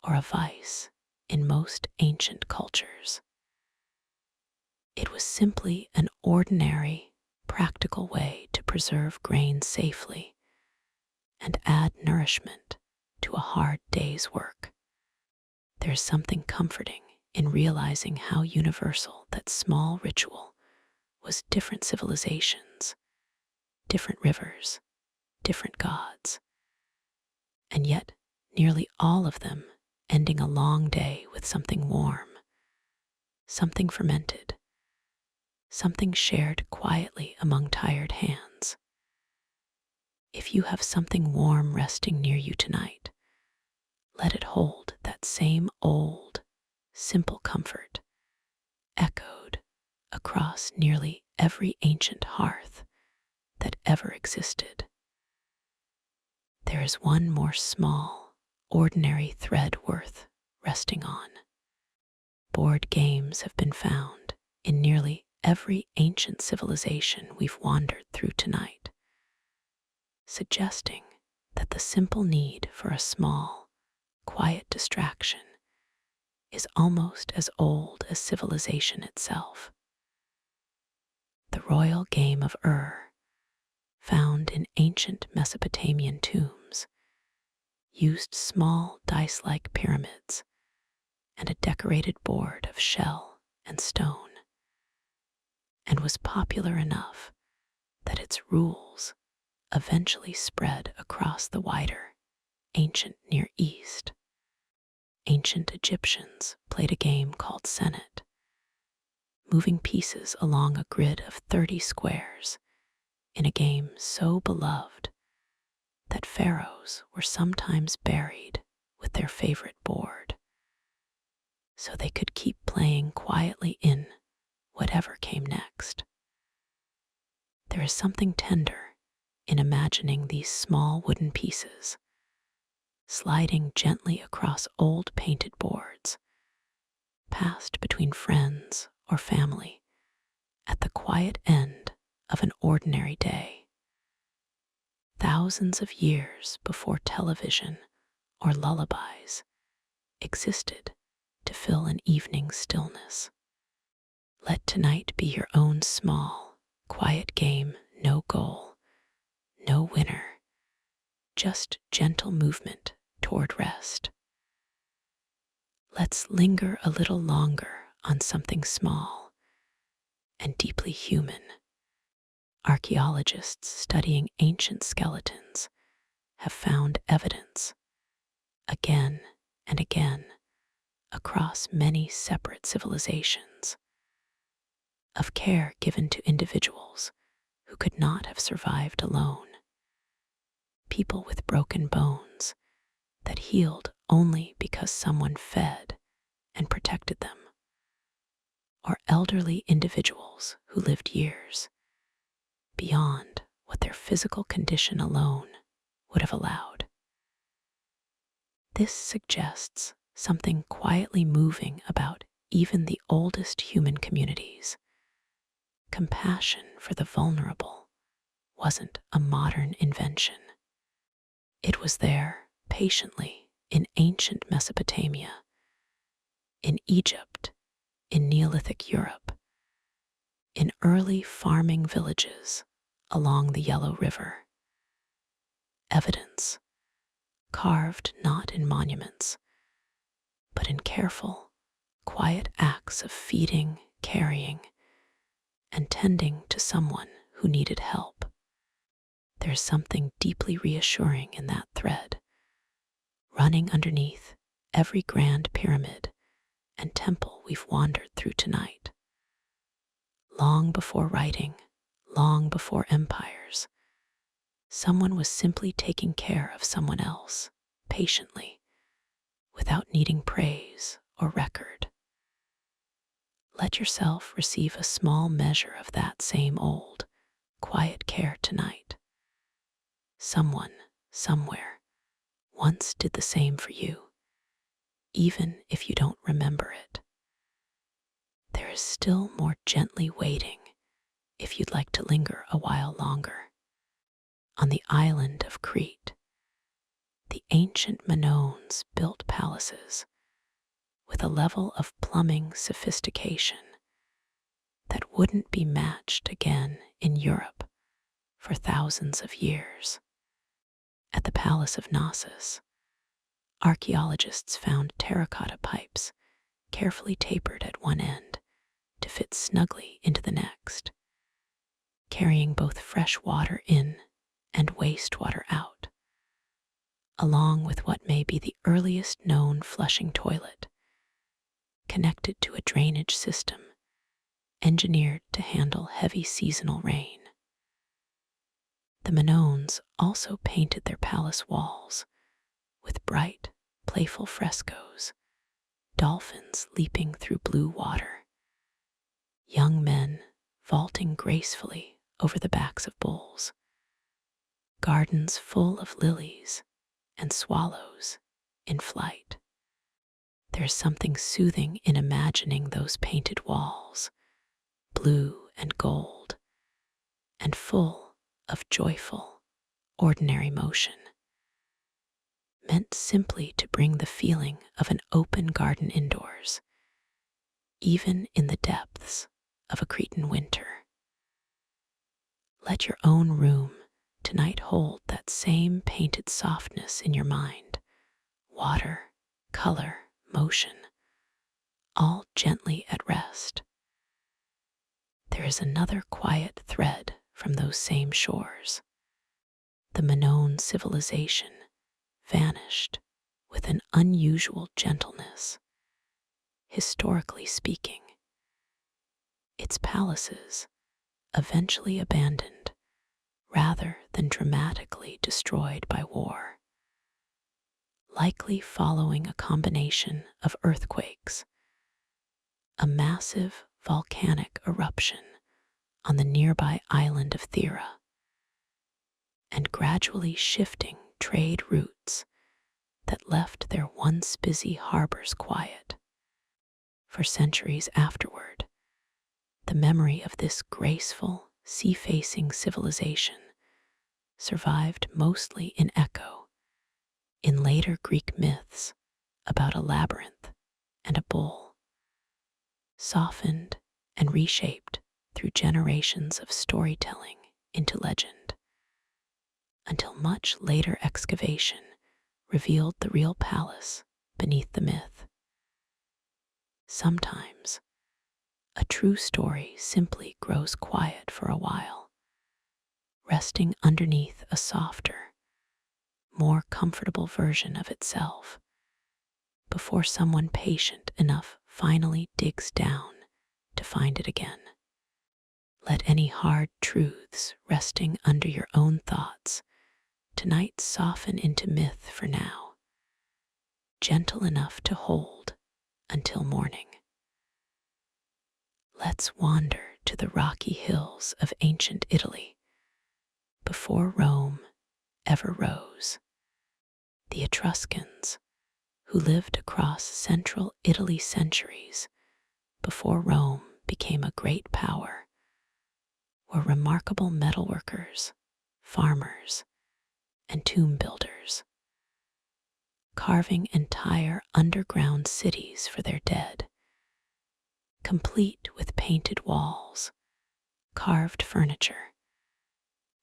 or a vice in most ancient cultures. It was simply an ordinary, practical way to preserve grain safely and add nourishment to a hard day's work. There's something comforting in realizing how universal that small ritual was: different civilizations, different rivers, different gods, and yet nearly all of them ending a long day with something warm, something fermented, something shared quietly among tired hands. If you have something warm resting near you tonight, let it hold that same old, simple comfort, echoed across nearly every ancient hearth that ever existed. There is one more small, ordinary thread worth resting on. Board games have been found in nearly every ancient civilization we've wandered through tonight, suggesting that the simple need for a small, quiet distraction is almost as old as civilization itself. The royal game of found in ancient Mesopotamian tombs, used small dice-like pyramids and a decorated board of shell and stone, and was popular enough that its rules eventually spread across the wider ancient Near East. Ancient Egyptians played a game called Senet, moving pieces along a grid of 30 squares in a game so beloved that pharaohs were sometimes buried with their favorite board, so they could keep playing quietly in whatever came next. There is something tender in imagining these small wooden pieces sliding gently across old painted boards, passed between friends or family at the quiet end of an ordinary day, thousands of years before television or lullabies existed to fill an evening stillness. Let tonight be your own small, quiet game, no goal, no winner, just gentle movement toward rest. Let's linger a little longer on something small and deeply human. Archaeologists studying ancient skeletons have found evidence again and again across many separate civilizations of care given to individuals who could not have survived alone. People with broken bones that healed only because someone fed and protected them, or elderly individuals who lived years beyond what their physical condition alone would have allowed. This suggests something quietly moving about even the oldest human communities. Compassion for the vulnerable wasn't a modern invention. It was there patiently in ancient Mesopotamia, in Egypt, in Neolithic Europe, in early farming villages along the Yellow River. Evidence carved not in monuments, but in careful, quiet acts of feeding, carrying, and tending to someone who needed help. There's something deeply reassuring in that thread, running underneath every grand pyramid and temple we've wandered through tonight. Long before writing, long before empires, someone was simply taking care of someone else, patiently, without needing praise or record. Let yourself receive a small measure of that same old, quiet care tonight. Someone, somewhere, once did the same for you, even if you don't remember it. There is still more gently waiting if you'd like to linger a while longer. On the island of Crete, the ancient Minoans built palaces with a level of plumbing sophistication that wouldn't be matched again in Europe for thousands of years. At the Palace of Knossos, archaeologists found terracotta pipes carefully tapered at one end to fit snugly into the next, carrying both fresh water in and wastewater out, along with what may be the earliest known flushing toilet, connected to a drainage system engineered to handle heavy seasonal rain. The Minoans also painted their palace walls with bright, playful frescoes, dolphins leaping through blue water, young men vaulting gracefully over the backs of bulls, gardens full of lilies and swallows in flight. There's something soothing in imagining those painted walls, blue and gold, and full of joyful, ordinary motion, meant simply to bring the feeling of an open garden indoors, even in the depths of a Cretan winter. Let your own room tonight hold that same painted softness in your mind, water, color, motion, all gently at rest. There is another quiet thread from those same shores. The Minoan civilization vanished with an unusual gentleness. Historically speaking, its palaces eventually abandoned rather than dramatically destroyed by war, likely following a combination of earthquakes, a massive volcanic eruption on the nearby island of Thera, and gradually shifting trade routes that left their once busy harbors quiet. For centuries afterward, The memory of this graceful, sea-facing civilization survived mostly in echo in later Greek myths about a labyrinth and a bull, softened and reshaped through generations of storytelling into legend, until much later excavation revealed the real palace beneath the myth. Sometimes, a true story simply grows quiet for a while, resting underneath a softer, more comfortable version of itself, before someone patient enough finally digs down to find it again. Let any hard truths resting under your own thoughts tonight soften into myth for now, gentle enough to hold until morning. Let's wander to the rocky hills of ancient Italy, before Rome ever rose. The Etruscans, who lived across central Italy centuries before Rome became a great power, were remarkable metalworkers, farmers, and tomb builders, carving entire underground cities for their dead, complete with painted walls, carved furniture,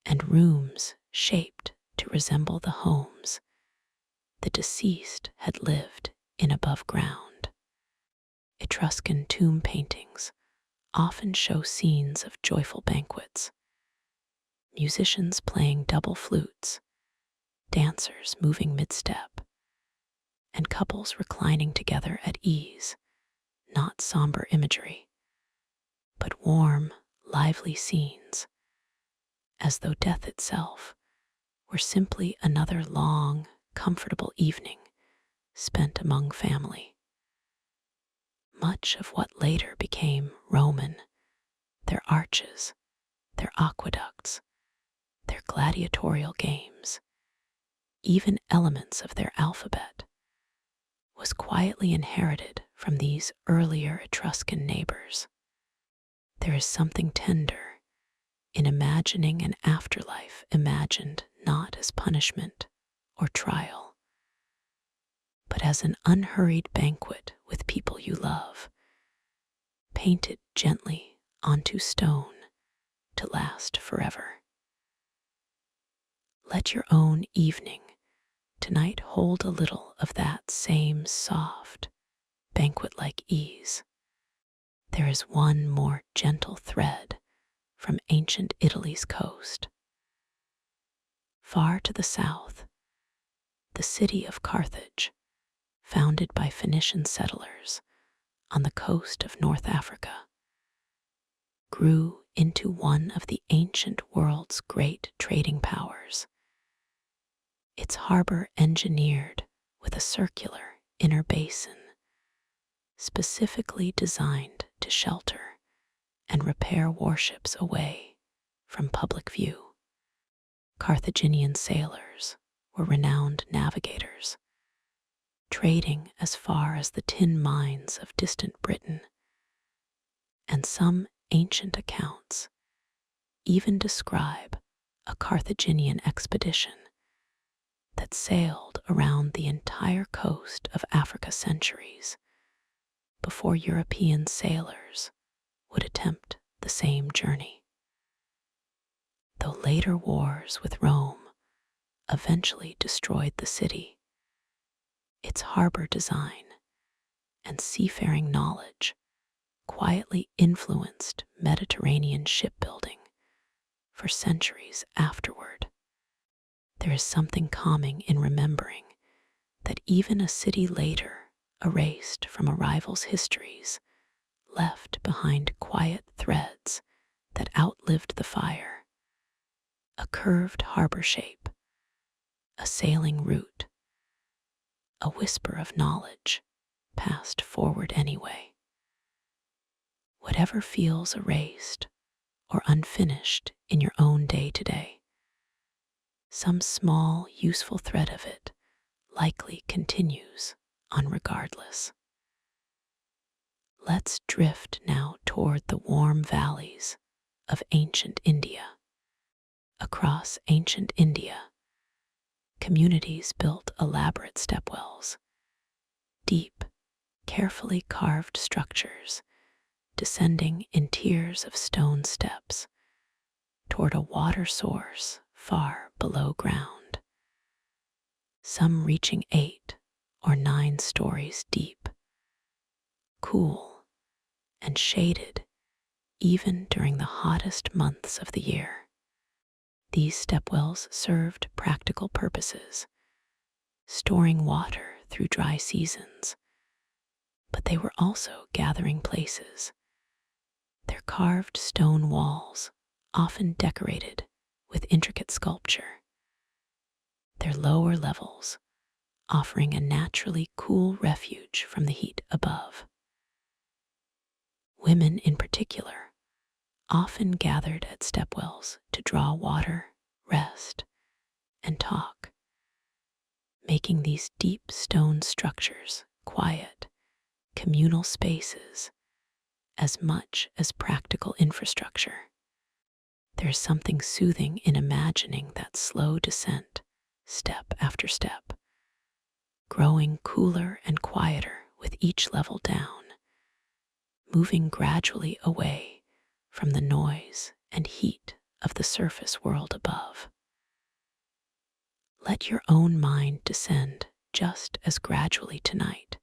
and rooms shaped to resemble the homes the deceased had lived in above ground. Etruscan tomb paintings often show scenes of joyful banquets, musicians playing double flutes, dancers moving mid-step, and couples reclining together at ease, not somber imagery, but warm, lively scenes, as though death itself were simply another long, comfortable evening spent among family. Much of what later became Roman, their arches, their aqueducts, their gladiatorial games, even elements of their alphabet, was quietly inherited from these earlier Etruscan neighbors. There is something tender in imagining an afterlife imagined not as punishment or trial, but as an unhurried banquet with people you love, painted gently onto stone to last forever. Let your own evening tonight hold a little of that same soft, banquet-like ease. There is one more gentle thread from ancient Italy's coast. Far to the south, the city of Carthage, founded by Phoenician settlers on the coast of North Africa, grew into one of the ancient world's great trading powers. Its harbor engineered with a circular inner basin, specifically designed to shelter and repair warships away from public view. Carthaginian sailors were renowned navigators, trading as far as the tin mines of distant Britain, and some ancient accounts even describe a Carthaginian expedition that sailed around the entire coast of Africa centuries before European sailors would attempt the same journey. Though later wars with Rome eventually destroyed the city, its harbor design and seafaring knowledge quietly influenced Mediterranean shipbuilding for centuries afterward. There is something calming in remembering that even a city later erased from a rival's histories left behind quiet threads that outlived the fire. A curved harbor shape, a sailing route, a whisper of knowledge passed forward anyway. Whatever feels erased or unfinished in your own day-to-day, some small, useful thread of it likely continues on regardless. Let's drift now toward the warm valleys of ancient India. Across ancient India, communities built elaborate stepwells, deep, carefully carved structures descending in tiers of stone steps toward a water source far below ground, some reaching 8 or 9 stories deep, cool and shaded even during the hottest months of the year. These stepwells served practical purposes, storing water through dry seasons, but they were also gathering places. Their carved stone walls, often decorated with intricate sculpture, their lower levels offering a naturally cool refuge from the heat above. Women in particular often gathered at stepwells to draw water, rest, and talk, making these deep stone structures quiet, communal spaces as much as practical infrastructure. There's something soothing in imagining that slow descent, step after step, growing cooler and quieter with each level down, moving gradually away from the noise and heat of the surface world above. Let your own mind descend just as gradually tonight,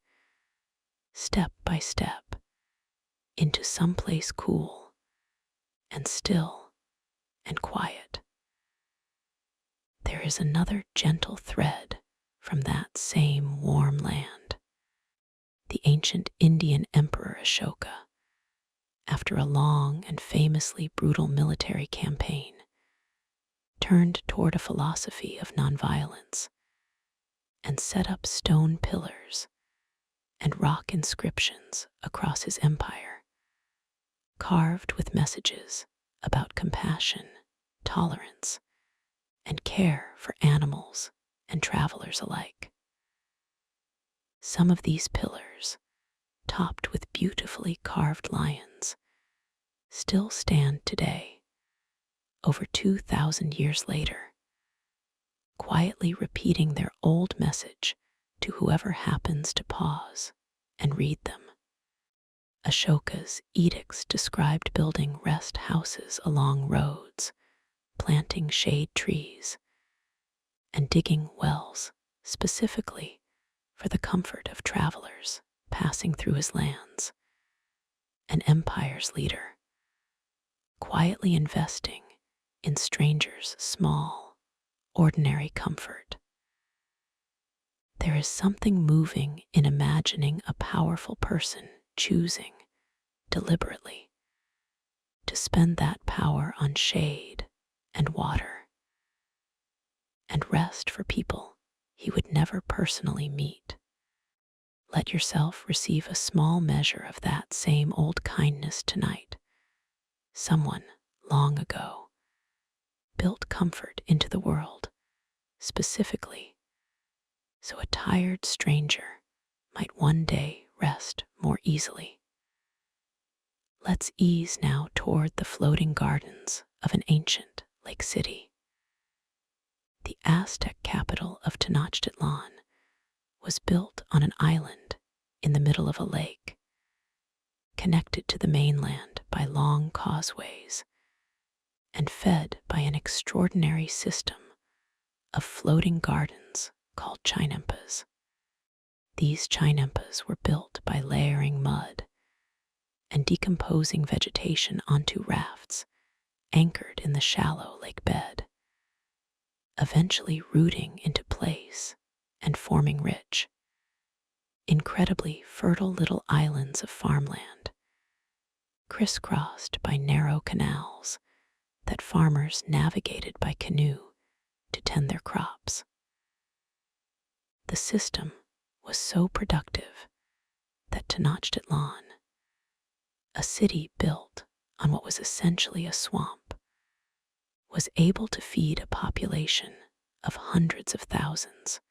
step by step, into someplace cool and still and quiet. There is another gentle thread from that same warm land. The ancient Indian Emperor Ashoka, after a long and famously brutal military campaign, turned toward a philosophy of nonviolence and set up stone pillars and rock inscriptions across his empire, carved with messages about compassion, tolerance, and care for animals and travelers alike. Some of these pillars, topped with beautifully carved lions, still stand today, over 2,000 years later, quietly repeating their old message to whoever happens to pause and read them. Ashoka's edicts described building rest houses along roads, planting shade trees, and digging wells specifically for the comfort of travelers passing through his lands. An empire's leader, quietly investing in strangers' small, ordinary comfort. There is something moving in imagining a powerful person choosing, deliberately, to spend that power on shade and water and rest for people he would never personally meet. Let yourself receive a small measure of that same old kindness tonight. Someone, long ago, built comfort into the world, specifically so a tired stranger might one day rest more easily. Let's ease now toward the floating gardens of an ancient lake city. The Aztec capital of Tenochtitlan was built on an island in the middle of a lake, connected to the mainland by long causeways and fed by an extraordinary system of floating gardens called chinempas. These chinempas were built by layering mud and decomposing vegetation onto rafts anchored in the shallow lake bed, eventually rooting into place and forming rich, incredibly fertile little islands of farmland, crisscrossed by narrow canals that farmers navigated by canoe to tend their crops. The system was so productive that Tenochtitlan, a city built on what was essentially a swamp, was able to feed a population of hundreds of thousands,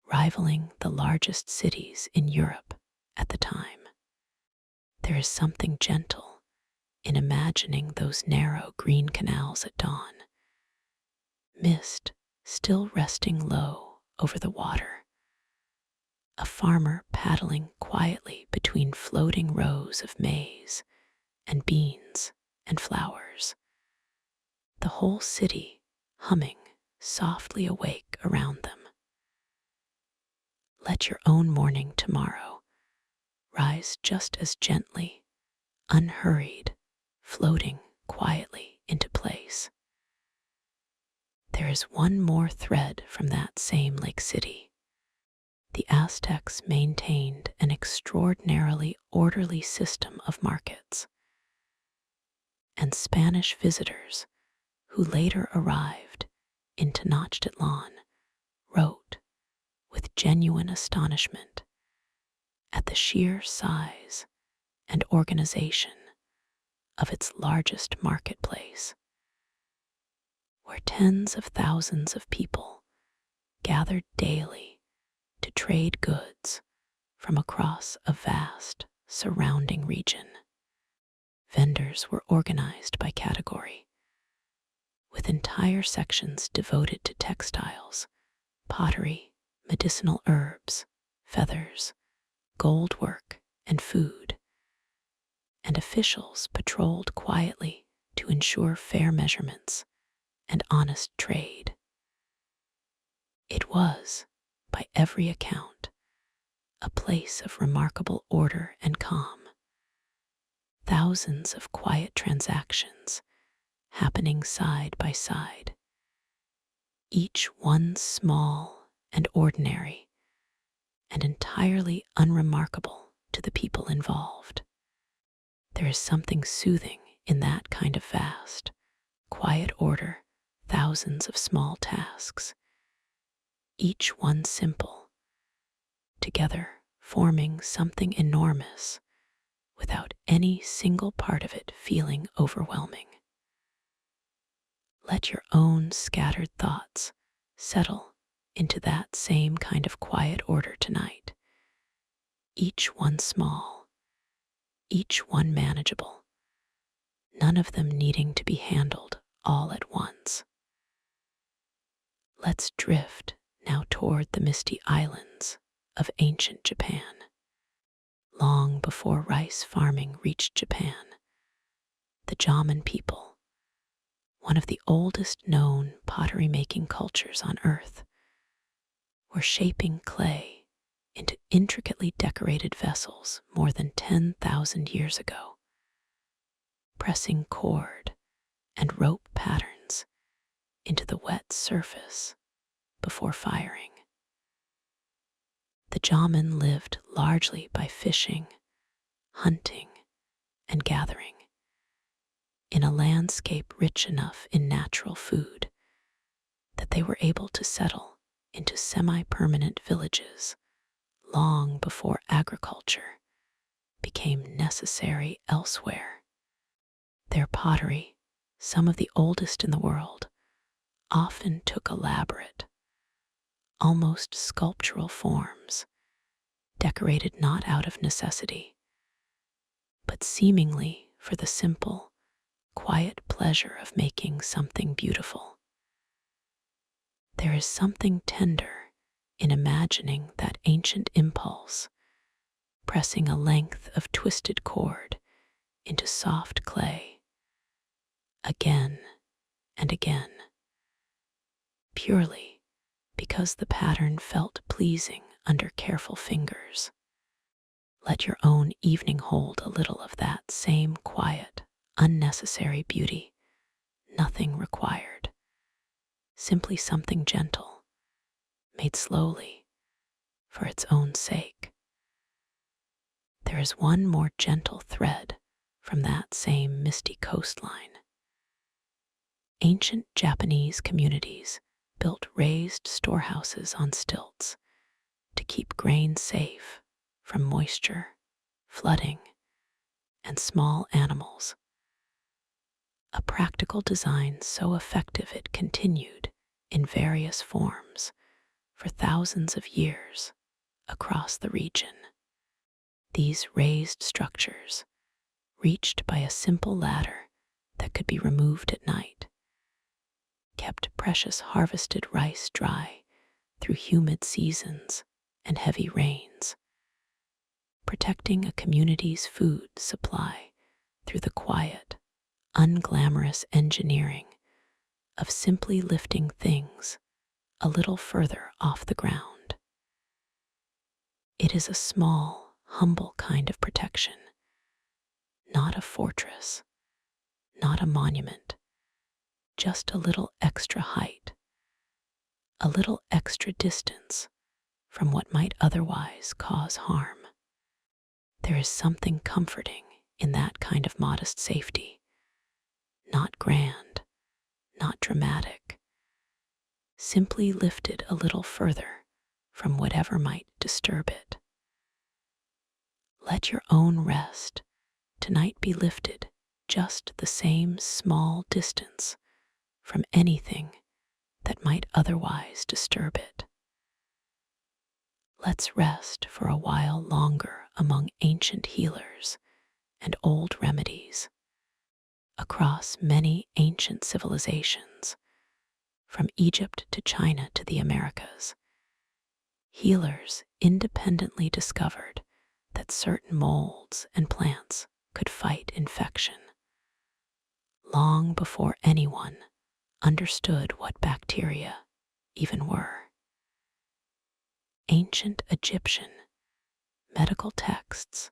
rivaling the largest cities in Europe at the time. There is something gentle in imagining those narrow green canals at dawn, mist still resting low over the water, a farmer paddling quietly between floating rows of maize and beans and flowers, the whole city humming softly awake around them. Let your own morning tomorrow rise just as gently, unhurried, floating quietly into place. There is one more thread from that same Lake City. The Aztecs maintained an extraordinarily orderly system of markets, and Spanish visitors who later arrived in Tenochtitlan wrote with genuine astonishment at the sheer size and organization of its largest marketplace, where tens of thousands of people gathered daily to trade goods from across a vast surrounding region. Vendors were organized by category, with entire sections devoted to textiles, pottery, medicinal herbs, feathers, gold work, and food, and officials patrolled quietly to ensure fair measurements and honest trade. It was, by every account, a place of remarkable order and calm. Thousands of quiet transactions happening side by side, each one small and ordinary and entirely unremarkable to the people involved. There is something soothing in that kind of vast, quiet order, thousands of small tasks, each one simple, together forming something enormous without any single part of it feeling overwhelming. Let your own scattered thoughts settle into that same kind of quiet order tonight, each one small, each one manageable, none of them needing to be handled all at once. Let's drift now toward the misty islands of ancient Japan. Long before rice farming reached Japan, the Jaman people, one of the oldest known pottery-making cultures on Earth, were shaping clay into intricately decorated vessels more than 10,000 years ago, pressing cord and rope patterns into the wet surface before firing. The Jaman lived largely by fishing, hunting, and gathering, in a landscape rich enough in natural food that they were able to settle into semi-permanent villages long before agriculture became necessary elsewhere. Their pottery, some of the oldest in the world, often took elaborate, almost sculptural forms, decorated not out of necessity, but seemingly for the simple, quiet pleasure of making something beautiful. There is something tender in imagining that ancient impulse, pressing a length of twisted cord into soft clay, again and again, purely because the pattern felt pleasing under careful fingers. Let your own evening hold a little of that same quiet, unnecessary beauty, nothing required, simply something gentle, made slowly, for its own sake. There is one more gentle thread from that same misty coastline. Ancient Japanese communities built raised storehouses on stilts to keep grain safe from moisture, flooding, and small animals. A practical design so effective it continued in various forms for thousands of years across the region. These raised structures reached by a simple ladder that could be removed at night, kept precious harvested rice dry through humid seasons and heavy rains, protecting a community's food supply through the quiet, unglamorous engineering of simply lifting things a little further off the ground. It is a small, humble kind of protection, not a fortress, not a monument, just a little extra height, a little extra distance from what might otherwise cause harm. There is something comforting in that kind of modest safety, not grand, not dramatic, simply lifted a little further from whatever might disturb it. Let your own rest tonight be lifted just the same small distance from anything that might otherwise disturb it. Let's rest for a while longer among ancient healers and old remedies across many ancient civilizations, from Egypt to China to the Americas. Healers independently discovered that certain molds and plants could fight infection, long before anyone understood what bacteria even were. Ancient Egyptian medical texts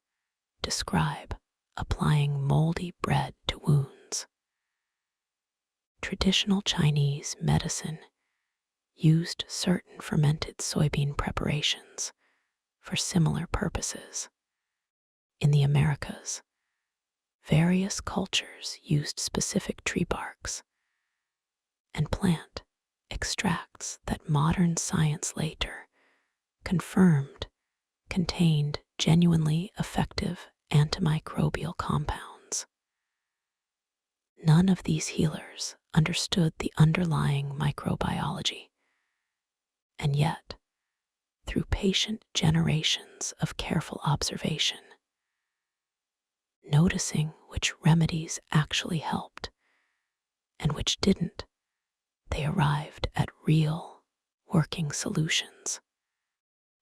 describe applying moldy bread to wounds. Traditional Chinese medicine used certain fermented soybean preparations for similar purposes. In the Americas, various cultures used specific tree barks and plant extracts that modern science later confirmed contained genuinely effective antimicrobial compounds. None of these healers understood the underlying microbiology, and yet, through patient generations of careful observation, noticing which remedies actually helped and which didn't, they arrived at real, working solutions.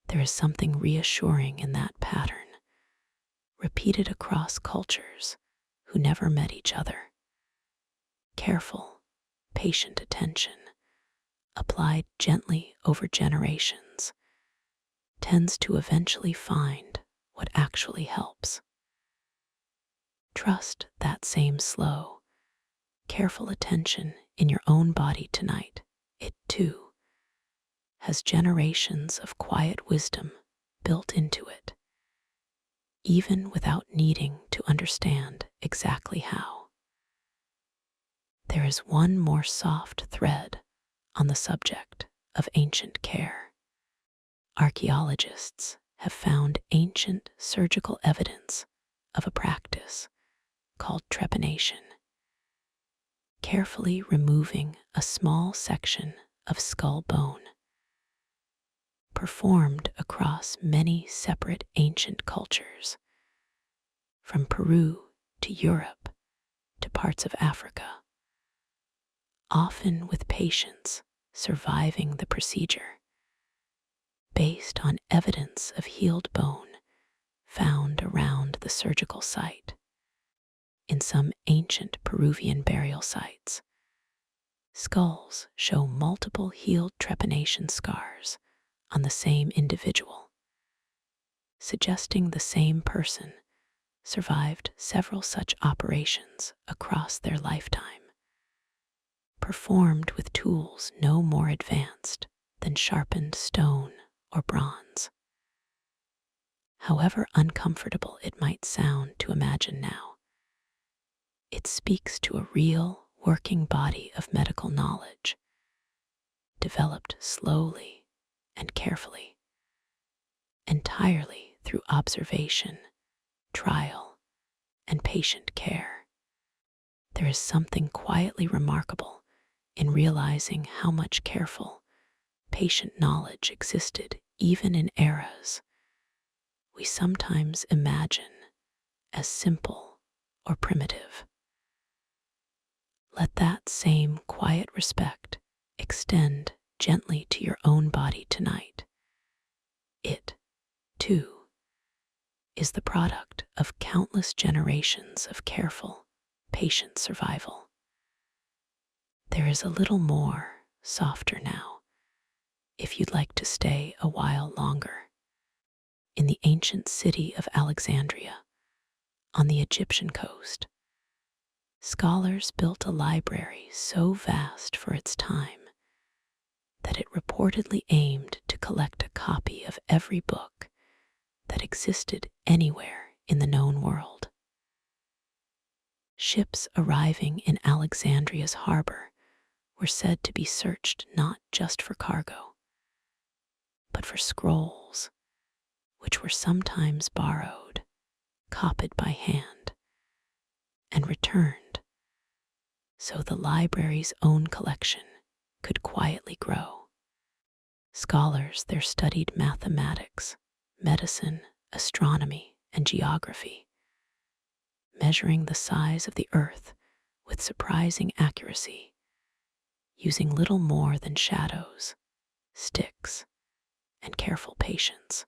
There is something reassuring in that pattern, repeated across cultures who never met each other. Careful, patient attention, applied gently over generations, tends to eventually find what actually helps. Trust that same slow, careful attention in your own body tonight. It, too, has generations of quiet wisdom built into it, even without needing to understand exactly how. There is one more soft thread on the subject of ancient care. Archaeologists have found ancient surgical evidence of a practice called trepanation, carefully removing a small section of skull bone, performed across many separate ancient cultures, from Peru to Europe to parts of Africa, often with patients surviving the procedure, based on evidence of healed bone found around the surgical site. In some ancient Peruvian burial sites, skulls show multiple healed trepanation scars on the same individual, suggesting the same person survived several such operations across their lifetime, performed with tools no more advanced than sharpened stone or bronze. However uncomfortable it might sound to imagine now, it speaks to a real working body of medical knowledge, developed slowly and carefully, entirely through observation, trial, and patient care. There is something quietly remarkable in realizing how much careful, patient knowledge existed even in eras we sometimes imagine as simple or primitive. Let that same quiet respect extend gently to your own body tonight. It, too, is the product of countless generations of careful, patient survival. There is a little more, softer now, if you'd like to stay a while longer. In the ancient city of Alexandria, on the Egyptian coast, scholars built a library so vast for its time that it reportedly aimed to collect a copy of every book that existed anywhere in the known world. Ships arriving in Alexandria's harbor were said to be searched not just for cargo, but for scrolls, which were sometimes borrowed, copied by hand, and returned so the library's own collection could quietly grow. Scholars there studied mathematics, medicine, astronomy, and geography, measuring the size of the earth with surprising accuracy, using little more than shadows, sticks, and careful patience.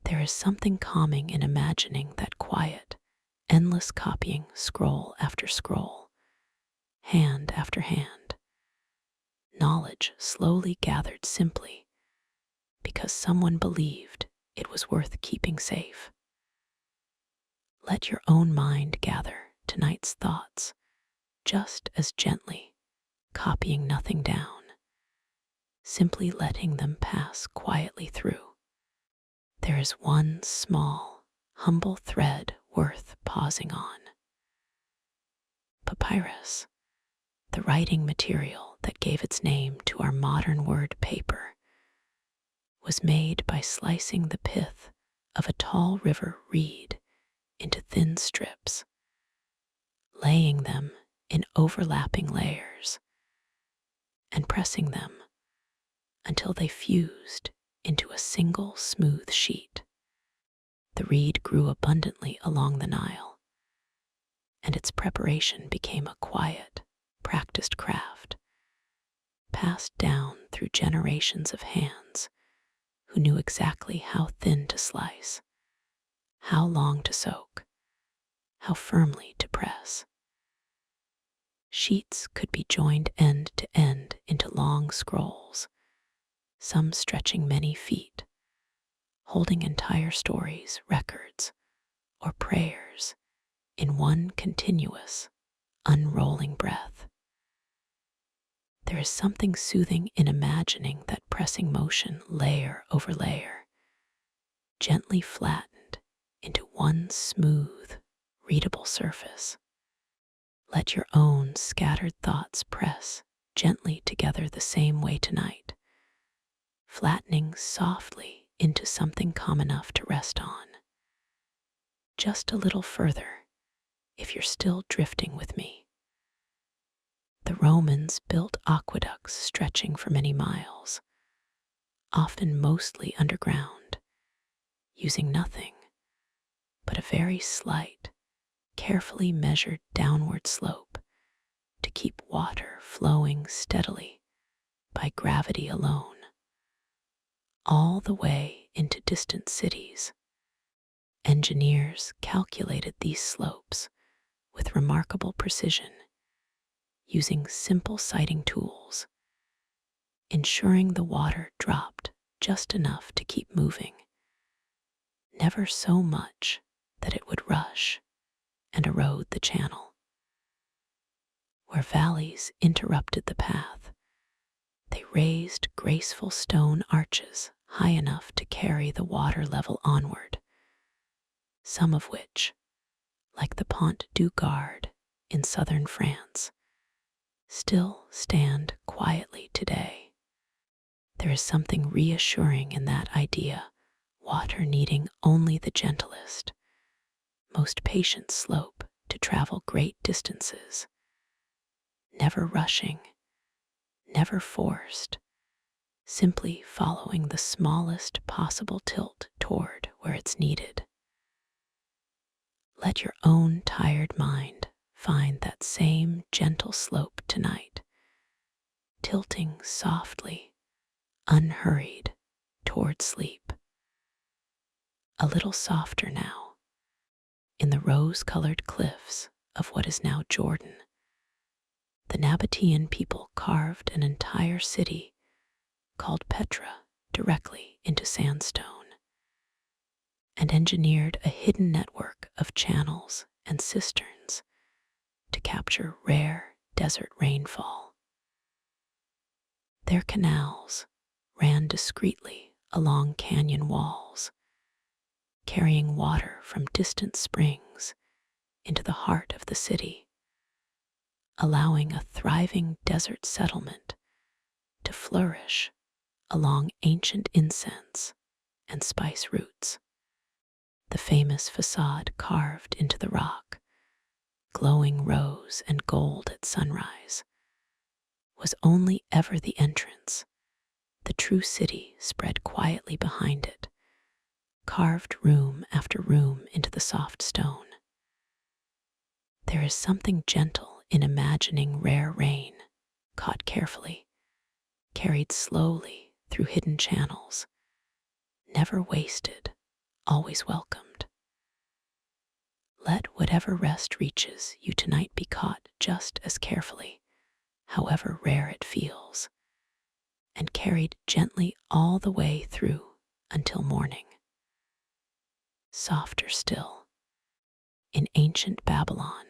There is something calming in imagining that quiet, endless copying scroll after scroll, hand after hand, knowledge slowly gathered simply because someone believed it was worth keeping safe. Let your own mind gather tonight's thoughts just as gently, copying nothing down, simply letting them pass quietly through. There is one small, humble thread worth pausing on. Papyrus, the writing material that gave its name to our modern word paper, was made by slicing the pith of a tall river reed into thin strips, laying them in overlapping layers, and pressing them until they fused into a single smooth sheet. The reed grew abundantly along the Nile, and its preparation became a quiet, practiced craft, passed down through generations of hands who knew exactly how thin to slice, how long to soak, how firmly to press. Sheets could be joined end to end into long scrolls, some stretching many feet, holding entire stories, records, or prayers in one continuous, unrolling breath. There is something soothing in imagining that pressing motion layer over layer, gently flattened into one smooth, readable surface. Let your own scattered thoughts press gently together the same way tonight, flattening softly into something calm enough to rest on. Just a little further, if you're still drifting with me. The Romans built aqueducts stretching for many miles, often mostly underground, using nothing but a very slight, carefully measured downward slope to keep water flowing steadily by gravity alone, all the way into distant cities. Engineers calculated these slopes with remarkable precision, using simple sighting tools, ensuring the water dropped just enough to keep moving, never so much that it would rush and erode the channel. Where valleys interrupted the path, they raised graceful stone arches high enough to carry the water level onward, some of which, like the Pont du Gard in southern France, still stand quietly today. There is something reassuring in that idea, water needing only the gentlest, most patient slope to travel great distances, never rushing, never forced, simply following the smallest possible tilt toward where it's needed. Let your own tired mind find that same gentle slope tonight, tilting softly, unhurried, toward sleep. A little softer now, in the rose-colored cliffs of what is now Jordan, the Nabatean people carved an entire city called Petra directly into sandstone and engineered a hidden network of channels and cisterns to capture rare desert rainfall. Their canals ran discreetly along canyon walls, carrying water from distant springs into the heart of the city, allowing a thriving desert settlement to flourish along ancient incense and spice routes. The famous facade carved into the rock, glowing rose and gold at sunrise, was only ever the entrance. The true city spread quietly behind it, carved room after room into the soft stone. There is something gentle in imagining rare rain, caught carefully, carried slowly through hidden channels, never wasted, always welcomed. Let whatever rest reaches you tonight be caught just as carefully, however rare it feels, and carried gently all the way through until morning. Softer still, in ancient Babylon,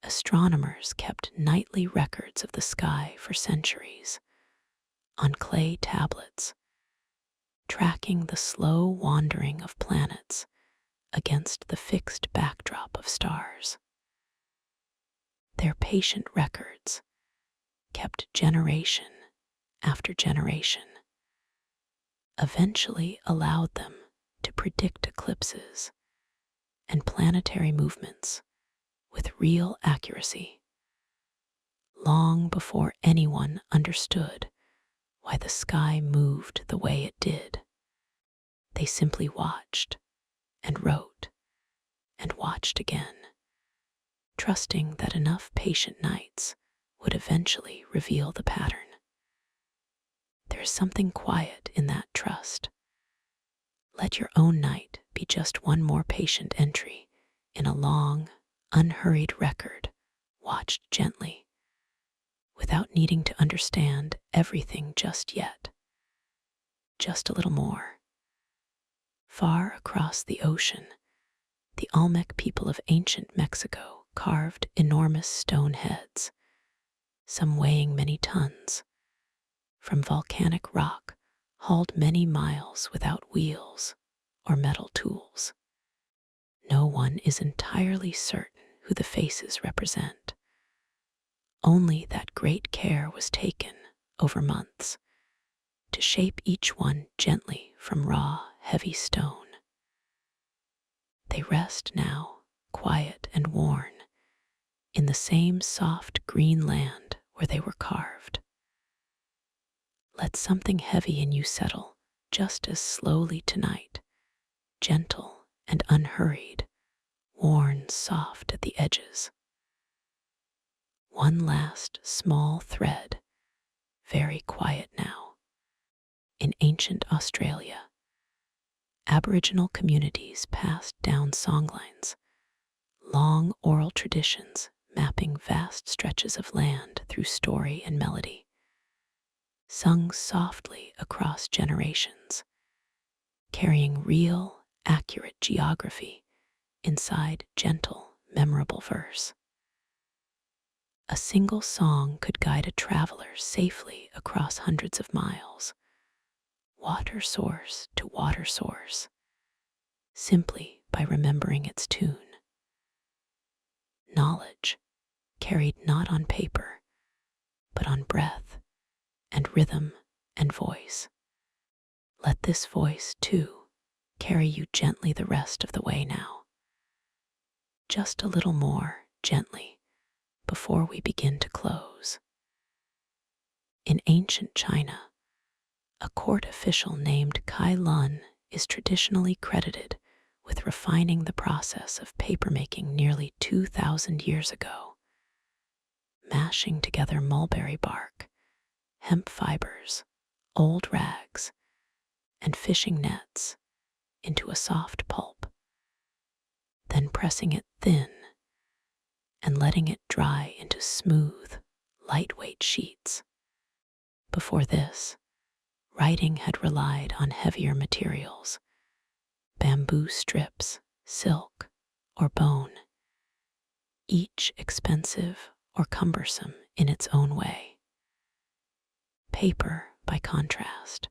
astronomers kept nightly records of the sky for centuries, on clay tablets, tracking the slow wandering of planets against the fixed backdrop of stars. Their patient records, kept generation after generation, eventually allowed them to predict eclipses and planetary movements with real accuracy, long before anyone understood why the sky moved the way it did. They simply watched and wrote and watched again, trusting that enough patient nights would eventually reveal the pattern. There is something quiet in that trust. Let your own night be just one more patient entry in a long, unhurried record, watched gently, without needing to understand everything just yet. Just a little more. Far across the ocean, the Olmec people of ancient Mexico carved enormous stone heads, some weighing many tons, from volcanic rock hauled many miles without wheels or metal tools. No one is entirely certain who the faces represent. Only that great care was taken over months to shape each one gently from raw, heavy stone. They rest now, quiet and worn, in the same soft green land where they were carved. Let something heavy in you settle just as slowly tonight, gentle and unhurried, worn soft at the edges. One last small thread, very quiet now. In ancient Australia, Aboriginal communities passed down songlines, long oral traditions mapping vast stretches of land through story and melody, sung softly across generations, carrying real, accurate geography inside gentle, memorable verse. A single song could guide a traveler safely across hundreds of miles, water source to water source, simply by remembering its tune. Knowledge carried not on paper, but on breath and rhythm and voice. Let this voice, too, carry you gently the rest of the way now. Just a little more gently before we begin to close. In ancient China, a court official named Kai Lun is traditionally credited with refining the process of papermaking nearly 2,000 years ago, mashing together mulberry bark, hemp fibers, old rags, and fishing nets into a soft pulp, then pressing it thin and letting it dry into smooth, lightweight sheets. Before this, writing had relied on heavier materials, bamboo strips, silk, or bone, each expensive or cumbersome in its own way. Paper, by contrast,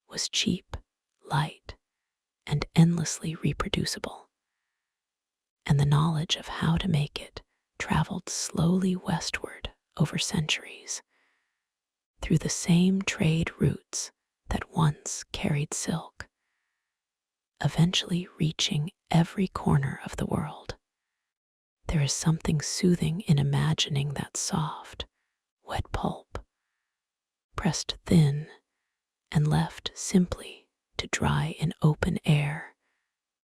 was cheap, light, and endlessly reproducible, and the knowledge of how to make it traveled slowly westward over centuries, through the same trade routes that once carried silk, eventually reaching every corner of the world. There is something soothing in imagining that soft, wet pulp, pressed thin and left simply to dry in open air,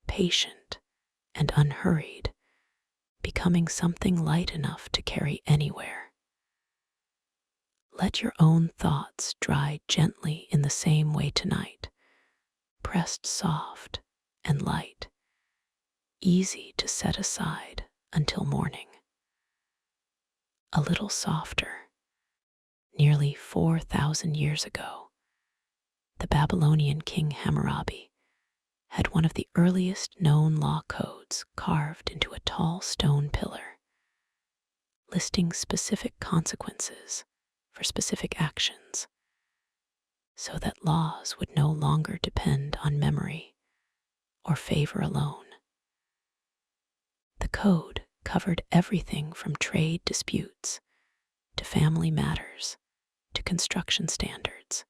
patient and unhurried, becoming something light enough to carry anywhere. Let your own thoughts dry gently in the same way tonight, pressed soft and light, easy to set aside until morning. A little softer. Nearly 4,000 years ago, the Babylonian king Hammurabi had one of the earliest known law codes carved into a tall stone pillar, listing specific consequences for specific actions, so that laws would no longer depend on memory or favor alone. The code covered everything from trade disputes to family matters to construction standards.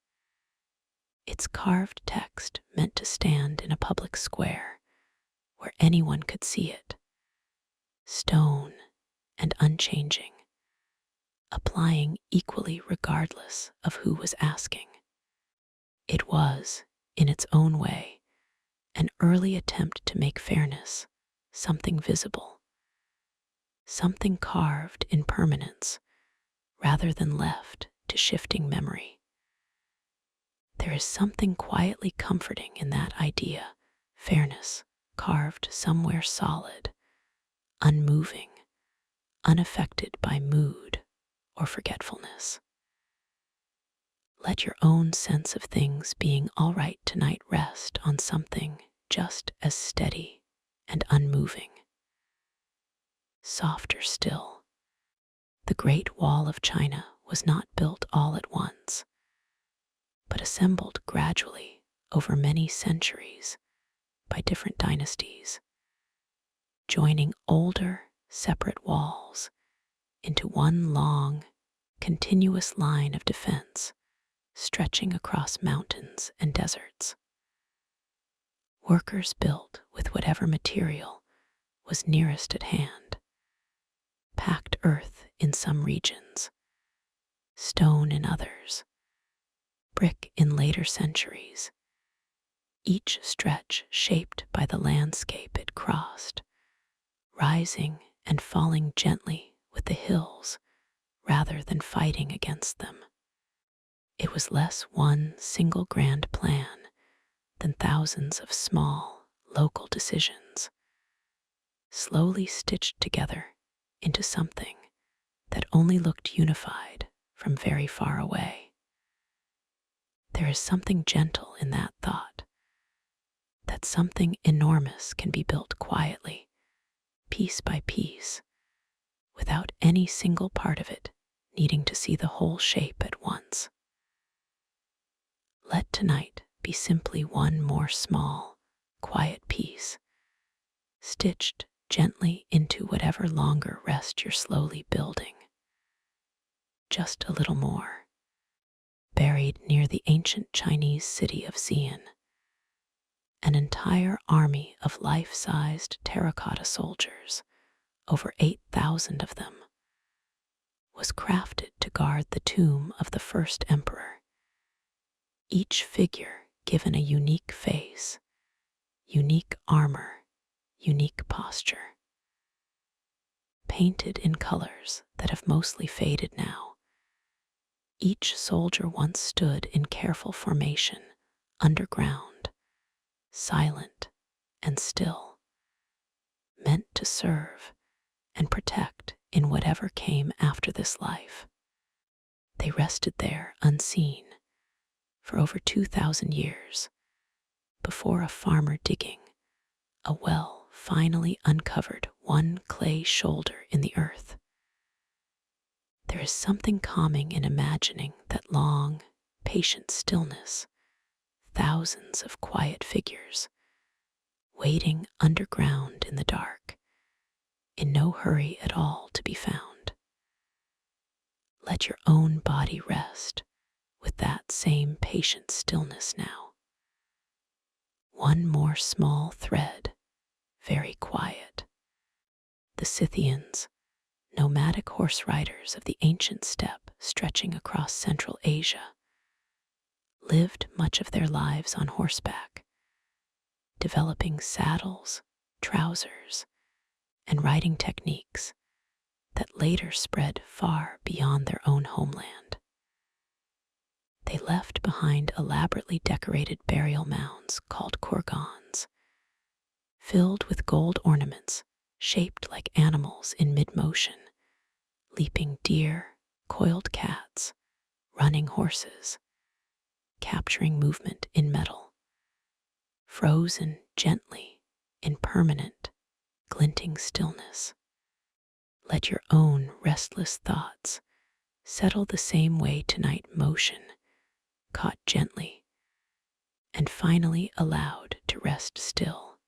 Its carved text meant to stand in a public square where anyone could see it, stone and unchanging, applying equally regardless of who was asking. It was, in its own way, an early attempt to make fairness something visible, something carved in permanence rather than left to shifting memory. There is something quietly comforting in that idea, fairness carved somewhere solid, unmoving, unaffected by mood or forgetfulness. Let your own sense of things being all right tonight rest on something just as steady and unmoving. Softer still. The Great Wall of China was not built all at once, but assembled gradually over many centuries by different dynasties, joining older, separate walls into one long, continuous line of defense stretching across mountains and deserts. Workers built with whatever material was nearest at hand, packed earth in some regions, stone in others, brick in later centuries, each stretch shaped by the landscape it crossed, rising and falling gently with the hills rather than fighting against them. It was less one single grand plan than thousands of small, local decisions, slowly stitched together into something that only looked unified from very far away. There is something gentle in that thought, that something enormous can be built quietly, piece by piece, without any single part of it needing to see the whole shape at once. Let tonight be simply one more small, quiet piece, stitched gently into whatever longer rest you're slowly building. Just a little more. Buried near the ancient Chinese city of Xi'an, an entire army of life-sized terracotta soldiers, over 8,000 of them, was crafted to guard the tomb of the first emperor, each figure given a unique face, unique armor, unique posture. Painted in colors that have mostly faded now, each soldier once stood in careful formation, underground, silent and still, meant to serve and protect in whatever came after this life. They rested there unseen for over 2,000 years before a farmer digging a well finally uncovered one clay shoulder in the earth. There is something calming in imagining that long, patient stillness, thousands of quiet figures, waiting underground in the dark, in no hurry at all to be found. Let your own body rest with that same patient stillness now. One more small thread, very quiet. The Scythians, nomadic horse riders of the ancient steppe stretching across Central Asia, lived much of their lives on horseback, developing saddles, trousers, and riding techniques that later spread far beyond their own homeland. They left behind elaborately decorated burial mounds called kurgans, filled with gold ornaments shaped like animals in mid-motion, leaping deer, coiled cats, running horses, capturing movement in metal, frozen gently in permanent, glinting stillness. Let your own restless thoughts settle the same way tonight, motion, caught gently, and finally allowed to rest still.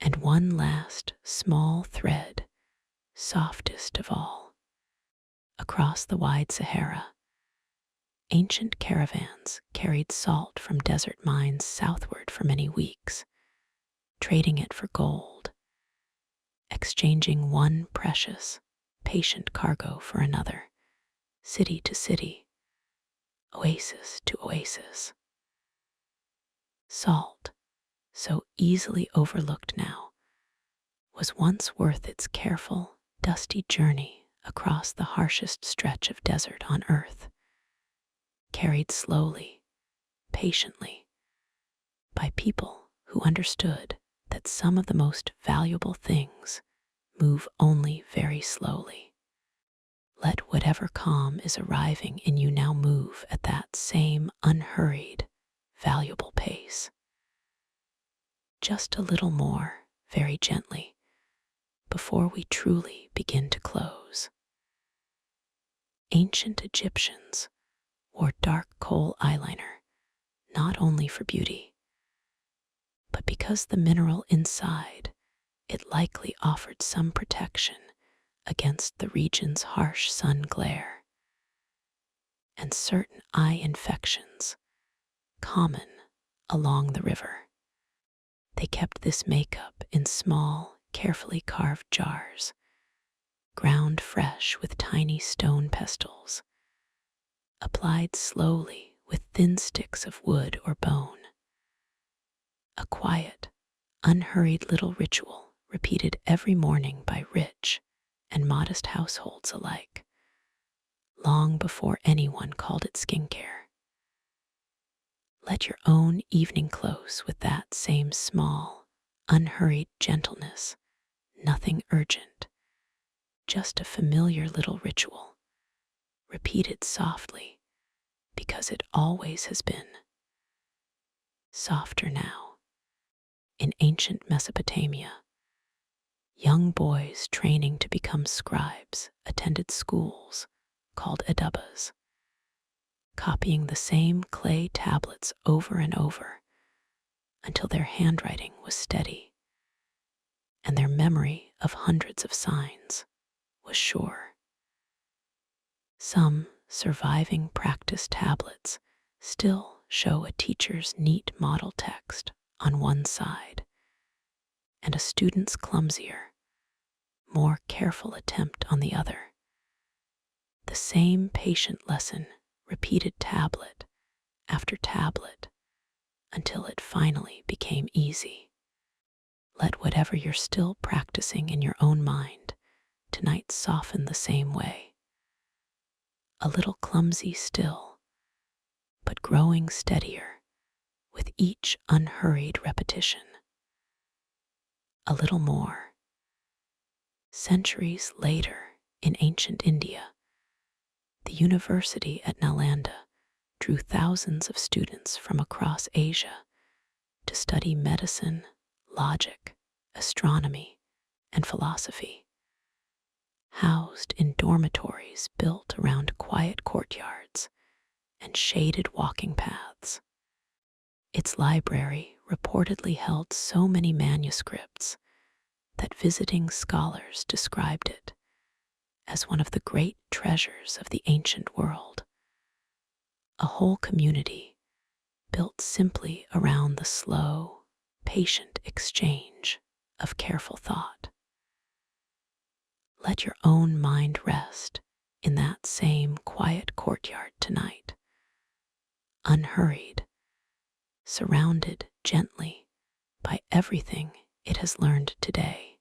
And one last small thread, softest of all. Across the wide Sahara, ancient caravans carried salt from desert mines southward for many weeks, trading it for gold, exchanging one precious, patient cargo for another, city to city, oasis to oasis. Salt, so easily overlooked now, was once worth its careful, dusty journey across the harshest stretch of desert on earth, carried slowly, patiently, by people who understood that some of the most valuable things move only very slowly. Let whatever calm is arriving in you now move at that same unhurried, valuable pace. Just a little more, very gently, before we truly begin to close. Ancient Egyptians wore dark kohl eyeliner, not only for beauty, but because the mineral inside it likely offered some protection against the region's harsh sun glare and certain eye infections common along the river. They kept this makeup in small, carefully carved jars, ground fresh with tiny stone pestles, applied slowly with thin sticks of wood or bone. A quiet, unhurried little ritual repeated every morning by rich and modest households alike, long before anyone called it skincare. Let your own evening close with that same small, unhurried gentleness, nothing urgent, just a familiar little ritual, repeated softly because it always has been. Softer now. In ancient Mesopotamia, young boys training to become scribes attended schools called edubas, copying the same clay tablets over and over until their handwriting was steady and their memory of hundreds of signs was sure. Some surviving practice tablets still show a teacher's neat model text on one side and a student's clumsier, more careful attempt on the other. The same patient lesson repeated tablet after tablet until it finally became easy. Let whatever you're still practicing in your own mind tonight soften the same way. A little clumsy still, but growing steadier with each unhurried repetition. A little more. Centuries later, in ancient India, the university at Nalanda drew thousands of students from across Asia to study medicine, logic, astronomy, and philosophy. Housed in dormitories built around quiet courtyards and shaded walking paths, its library reportedly held so many manuscripts that visiting scholars described it as one of the great treasures of the ancient world. A whole community built simply around the slow, patient exchange of careful thought. Let your own mind rest in that same quiet courtyard tonight, unhurried, surrounded gently by everything it has learned today,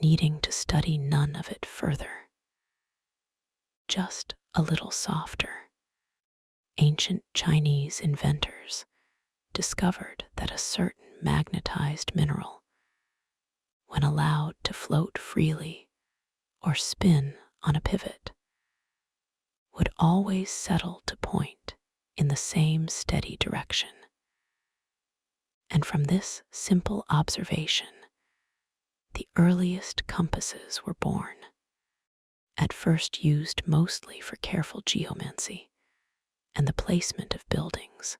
needing to study none of it further. Just a little softer. Ancient Chinese inventors discovered that a certain magnetized mineral, when allowed to float freely or spin on a pivot, would always settle to point in the same steady direction. And from this simple observation, the earliest compasses were born, at first used mostly for careful geomancy and the placement of buildings.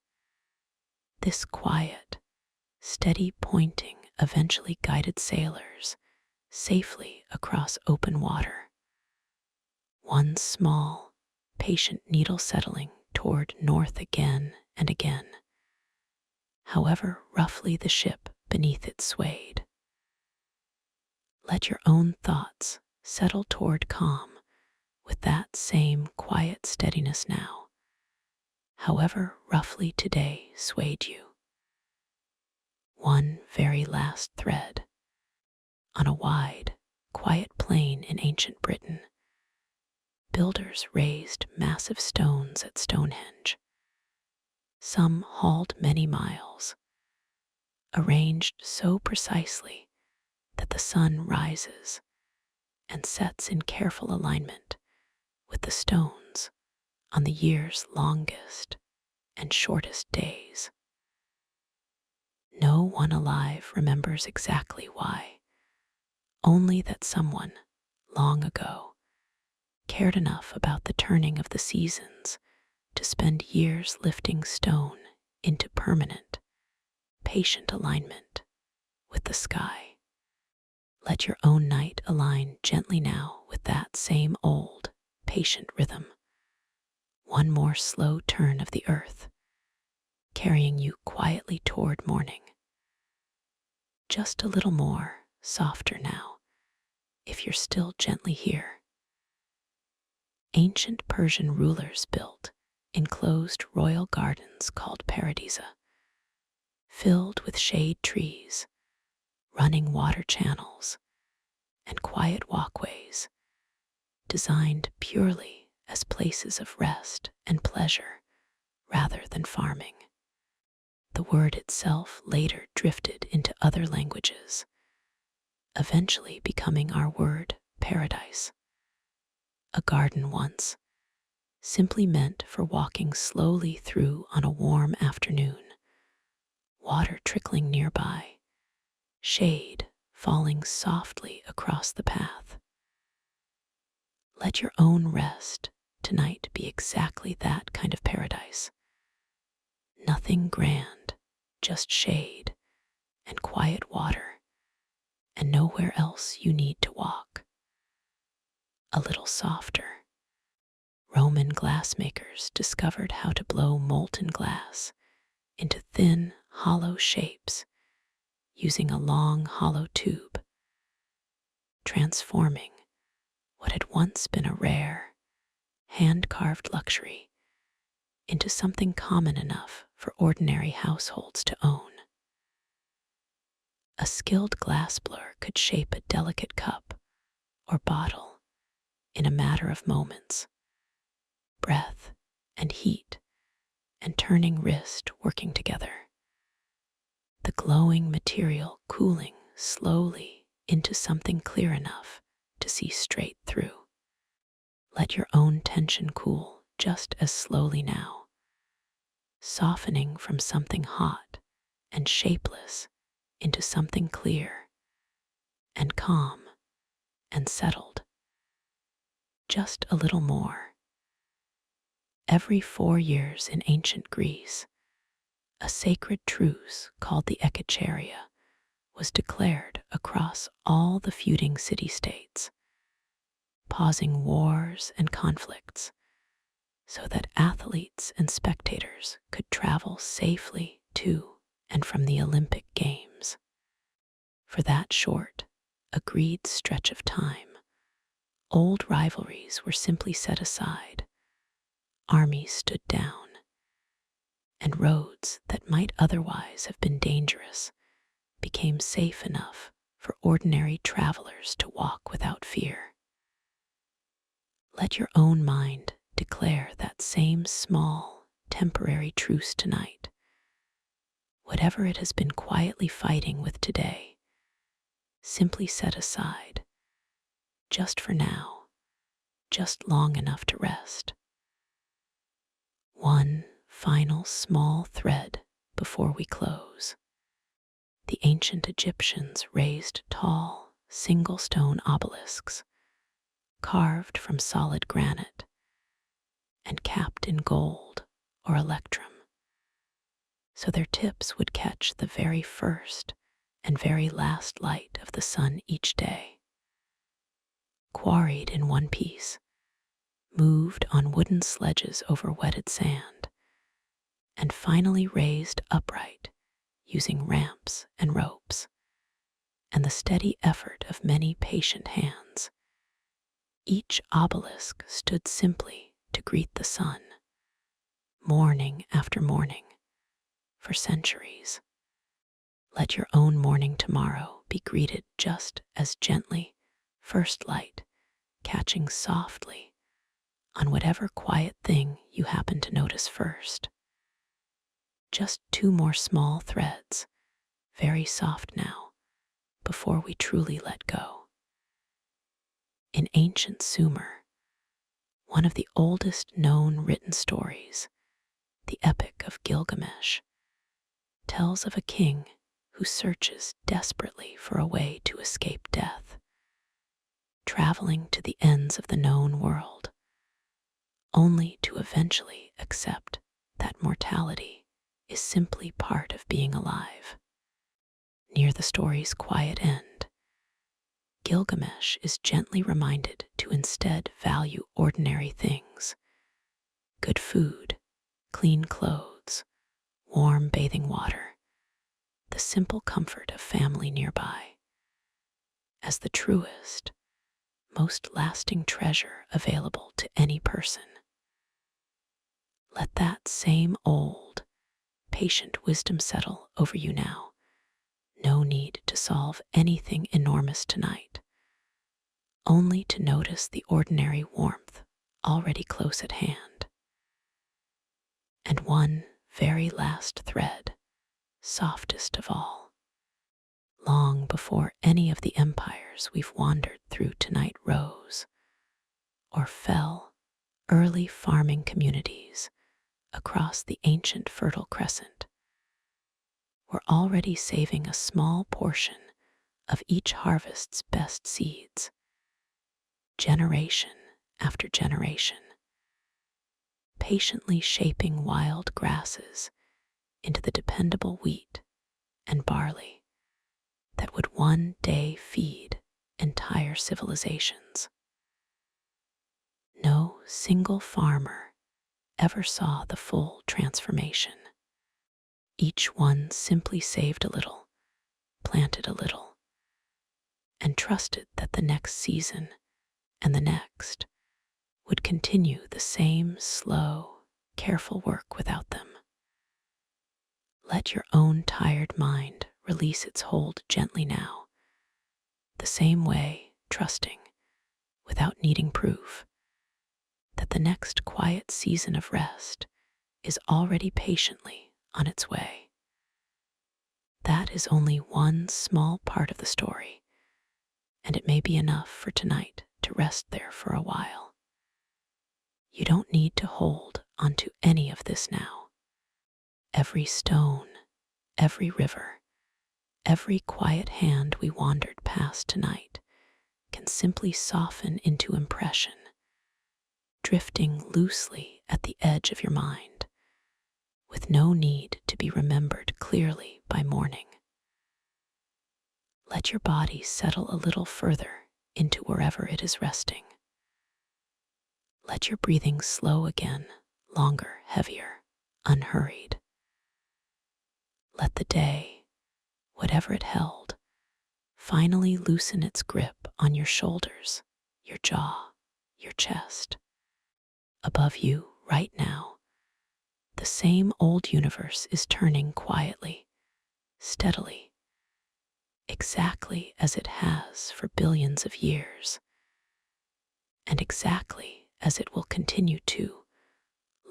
This quiet, steady pointing eventually guided sailors safely across open water, one small, patient needle settling toward north again and again, however roughly the ship beneath it swayed. Let your own thoughts settle toward calm with that same quiet steadiness now, however roughly today swayed you. One very last thread. On a wide, quiet plain in ancient Britain, builders raised massive stones at Stonehenge. Some hauled many miles, arranged so precisely that the sun rises and sets in careful alignment with the stones on the year's longest and shortest days. No one alive remembers exactly why, only that someone, long ago, cared enough about the turning of the seasons to spend years lifting stone into permanent, patient alignment with the sky. Let your own night align gently now with that same old, patient rhythm. One more slow turn of the earth, carrying you quietly toward morning. Just a little more, softer now, if you're still gently here. Ancient Persian rulers built enclosed royal gardens called paradisa, filled with shade trees, running water channels, and quiet walkways, designed purely as places of rest and pleasure rather than farming. The word itself later drifted into other languages, eventually becoming our word paradise. A garden once simply meant for walking slowly through on a warm afternoon, water trickling nearby, shade falling softly across the path. Let your own rest tonight be exactly that kind of paradise. Nothing grand, just shade and quiet water, and nowhere else you need to walk. A little softer. Roman glassmakers discovered how to blow molten glass into thin, hollow shapes using a long, hollow tube, transforming what had once been a rare, hand-carved luxury into something common enough for ordinary households to own. A skilled glassblower could shape a delicate cup or bottle in a matter of moments, breath and heat and turning wrist working together. The glowing material cooling slowly into something clear enough to see straight through. Let your own tension cool just as slowly now, softening from something hot and shapeless into something clear and calm and settled. Just a little more. Every 4 years in ancient Greece, a sacred truce called the Echecharia was declared across all the feuding city-states, pausing wars and conflicts so that athletes and spectators could travel safely to and from the Olympic Games. For that short, agreed stretch of time, old rivalries were simply set aside, armies stood down, and roads that might otherwise have been dangerous became safe enough for ordinary travelers to walk without fear. Let your own mind declare that same small, temporary truce tonight. Whatever it has been quietly fighting with today, simply set aside, just for now, just long enough to rest. One final small thread before we close. The ancient Egyptians raised tall, single-stone obelisks, carved from solid granite and capped in gold or electrum, so their tips would catch the very first and very last light of the sun each day. Quarried in one piece, moved on wooden sledges over wetted sand, and finally raised upright using ramps and ropes, and the steady effort of many patient hands. Each obelisk stood simply to greet the sun, morning after morning, for centuries. Let your own morning tomorrow be greeted just as gently, first light catching softly on whatever quiet thing you happen to notice first. Just 2 more small threads, very soft now, before we truly let go. In ancient Sumer, one of the oldest known written stories, the Epic of Gilgamesh, tells of a king who searches desperately for a way to escape death, traveling to the ends of the known world, only to eventually accept that mortality is simply part of being alive. Near the story's quiet end, Gilgamesh is gently reminded to instead value ordinary things: good food, clean clothes, warm bathing water, the simple comfort of family nearby, as the truest, most lasting treasure available to any person. Let that same old, patient wisdom settle over you now. No need to solve anything enormous tonight, only to notice the ordinary warmth already close at hand. And one very last thread, softest of all. Long before any of the empires we've wandered through tonight rose or fell, early farming communities across the ancient Fertile Crescent were already saving a small portion of each harvest's best seeds, generation after generation, patiently shaping wild grasses into the dependable wheat and barley that would one day feed entire civilizations. No single farmer ever saw the full transformation. Each one simply saved a little, planted a little, and trusted that the next season and the next would continue the same slow, careful work without them. Let your own tired mind release its hold gently now, the same way, trusting, without needing proof, that the next quiet season of rest is already patiently on its way. That is only one small part of the story, and it may be enough for tonight to rest there for a while. You don't need to hold onto any of this now. Every stone, every river, every quiet hand we wandered past tonight can simply soften into impression, drifting loosely at the edge of your mind, with no need to be remembered clearly by morning. Let your body settle a little further into wherever it is resting. Let your breathing slow again, longer, heavier, unhurried. Let the day, whatever it held, finally loosen its grip on your shoulders, your jaw, your chest. Above you, right now, the same old universe is turning quietly, steadily, exactly as it has for billions of years, and exactly as it will continue to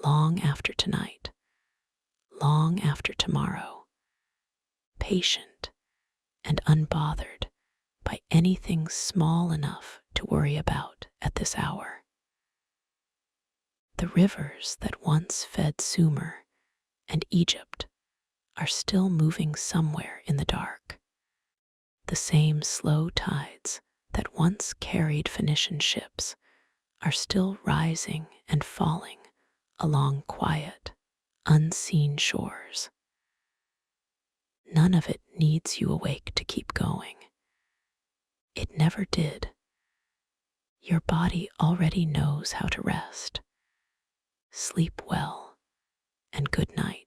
long after tonight, long after tomorrow, patient and unbothered by anything small enough to worry about at this hour. The rivers that once fed Sumer and Egypt are still moving somewhere in the dark. The same slow tides that once carried Phoenician ships are still rising and falling along quiet, unseen shores. None of it needs you awake to keep going. It never did. Your body already knows how to rest. Sleep well, and good night.